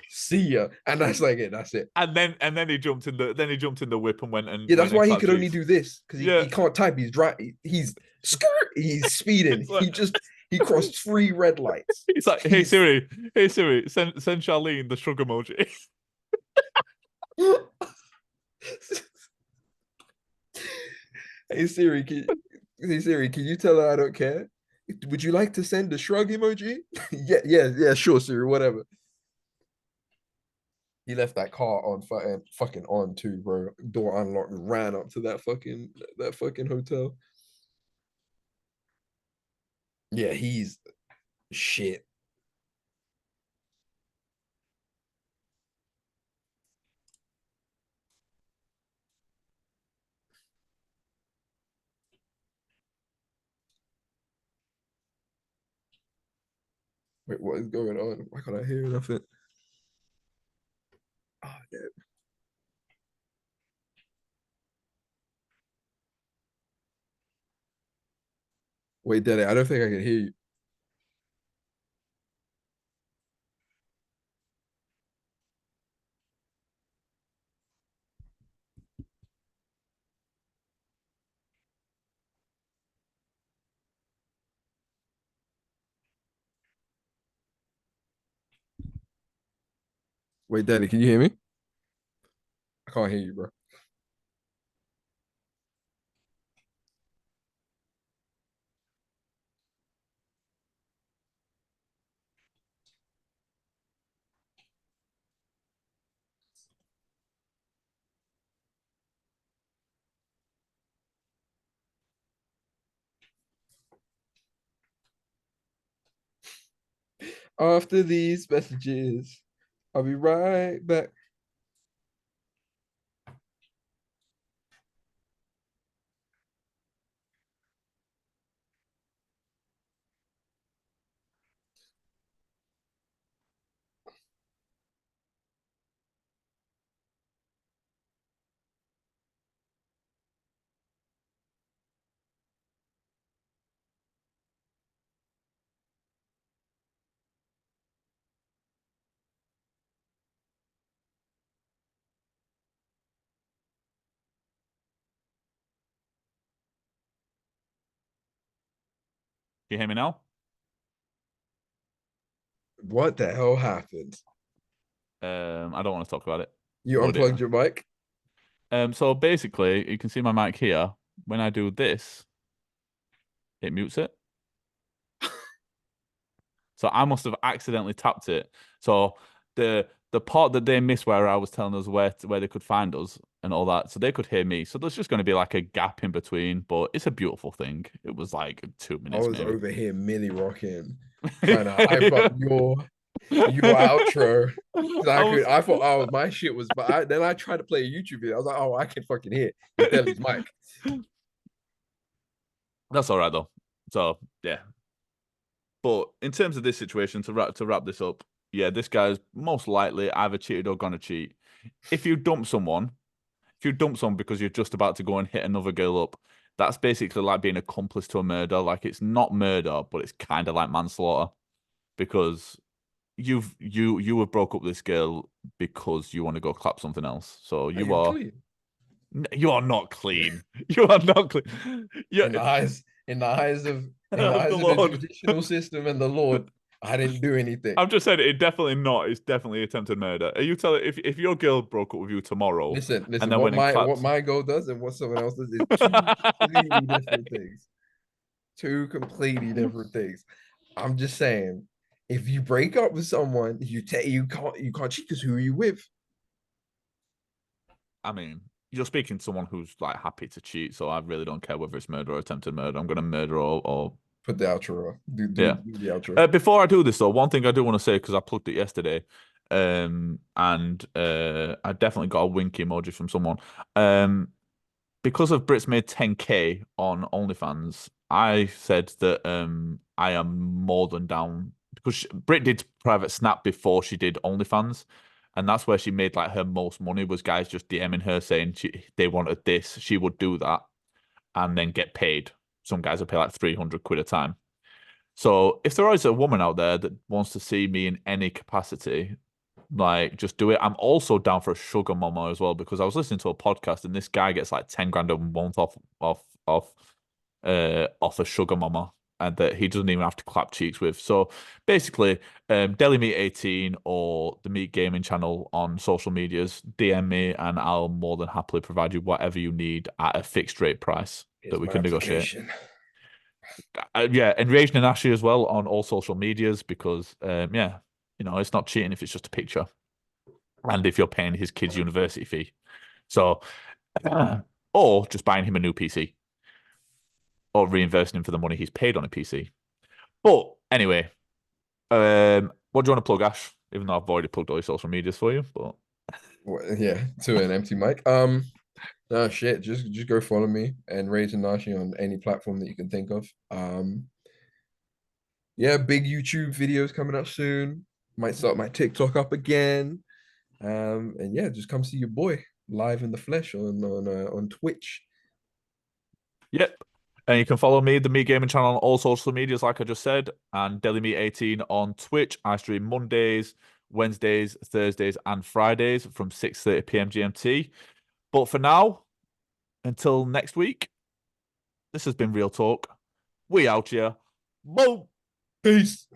See ya. And that's like it. That's it. And then he jumped in the whip and went and Yeah, that's why he clapped could only cheeks. do this because Yeah. he can't type. He's dry. He's skirt. He's speeding. It's like, He crossed 3 red lights. he's like, hey Siri, send Charlene the shrug emoji. Hey Siri, can you tell her I don't care? Would you like to send a shrug emoji? Yeah, sure, Siri, whatever. He left that car on fucking on too, bro. Door unlocked, ran up to that fucking hotel. Yeah, he's shit. Wait, what is going on? Why can't I hear nothing? Oh, yeah. Wait, Daddy, I don't think I can hear you. Wait, Daddy, can you hear me? I can't hear you, bro. After these messages, I'll be right back. You hear me now? What the hell happened? I don't want to talk about it. You Would it? unplugged your mic? So basically, you can see my mic here. When I do this, it mutes it. So I must have accidentally tapped it. So the part that they missed where I was telling us where they could find us and all that, so they could hear me. So there's just going to be like a gap in between, but it's a beautiful thing. It was like 2 I minutes was maybe. over here milli rocking, trying to hype up your outro. Cause I was I thought, oh, my shit was, but then I tried to play a YouTube video. I was like, oh, I can fucking hear it's Deli's mic. That's all right though. So yeah. But in terms of this situation, to wrap this up, yeah, this guy's most likely either cheated or gonna cheat. If you dump someone, if you dump someone because you're just about to go and hit another girl up, that's basically like being accomplice to a murder. Like it's not murder, but it's kind of like manslaughter because you have broke up this girl because you want to go clap something else. So Hey, you're clean you are not clean. You are not clean. in the eyes, in the Of the eyes of the Lord. judicial system and the Lord. I didn't do anything. I've just said it definitely not. It's definitely attempted murder. Are you telling if your girl broke up with you tomorrow and Listen. then What went and what clapped? my goal does and what someone else does is two completely different things. Two completely different things. I'm just saying, if you break up with someone, you can't cheat because who are you with? I mean, you're speaking to someone who's like happy to cheat, so I really don't care whether it's murder or attempted murder. I'm gonna murder or Put the outro. yeah. Do the outro. Before I do this though, one thing I do want to say because I plugged it yesterday, and I definitely got a wink emoji from someone. Because of Brits made 10K on OnlyFans, I said that I am more than down because Brit did private snap before she did OnlyFans, and that's where she made like her most money was guys just DMing her saying they wanted this, she would do that, and then get paid. Some guys would pay like 300 quid a time. So if there is a woman out there that wants to see me in any capacity, like just do it. I'm also down for a sugar mama as well because I was listening to a podcast and this guy gets like 10 grand a month off a sugar mama and that he doesn't even have to clap cheeks with. So basically, Deli Meat 18 or the Meat Gaming channel on social medias, DM me and I'll more than happily provide you whatever you need at a fixed rate price Here's that we my can negotiate. application. Yeah, ENRAGEDNANASHI as well on all social medias because yeah, it's not cheating if it's just a picture and if you're paying his kid's university fee. So, or just buying him a new PC or reinvesting him for the money he's paid on a PC. But anyway, what do you want to plug, Ash? Even though I've already plugged all your social medias for you, but Yeah, to an empty mic. No shit. Just go follow me and Rage and Nashi on any platform that you can think of. Yeah, big YouTube videos coming up soon. Might start my TikTok up again. And yeah, just come see your boy live in the flesh on Twitch. yep. And you can follow me, the Meat Gaming channel, on all social medias, like I just said, and Deli Meat 18 on Twitch. I stream Mondays, Wednesdays, Thursdays, and Fridays from 6:30 p.m. GMT. But for now, until next week, this has been Real Talk. We out here. Boom. Peace.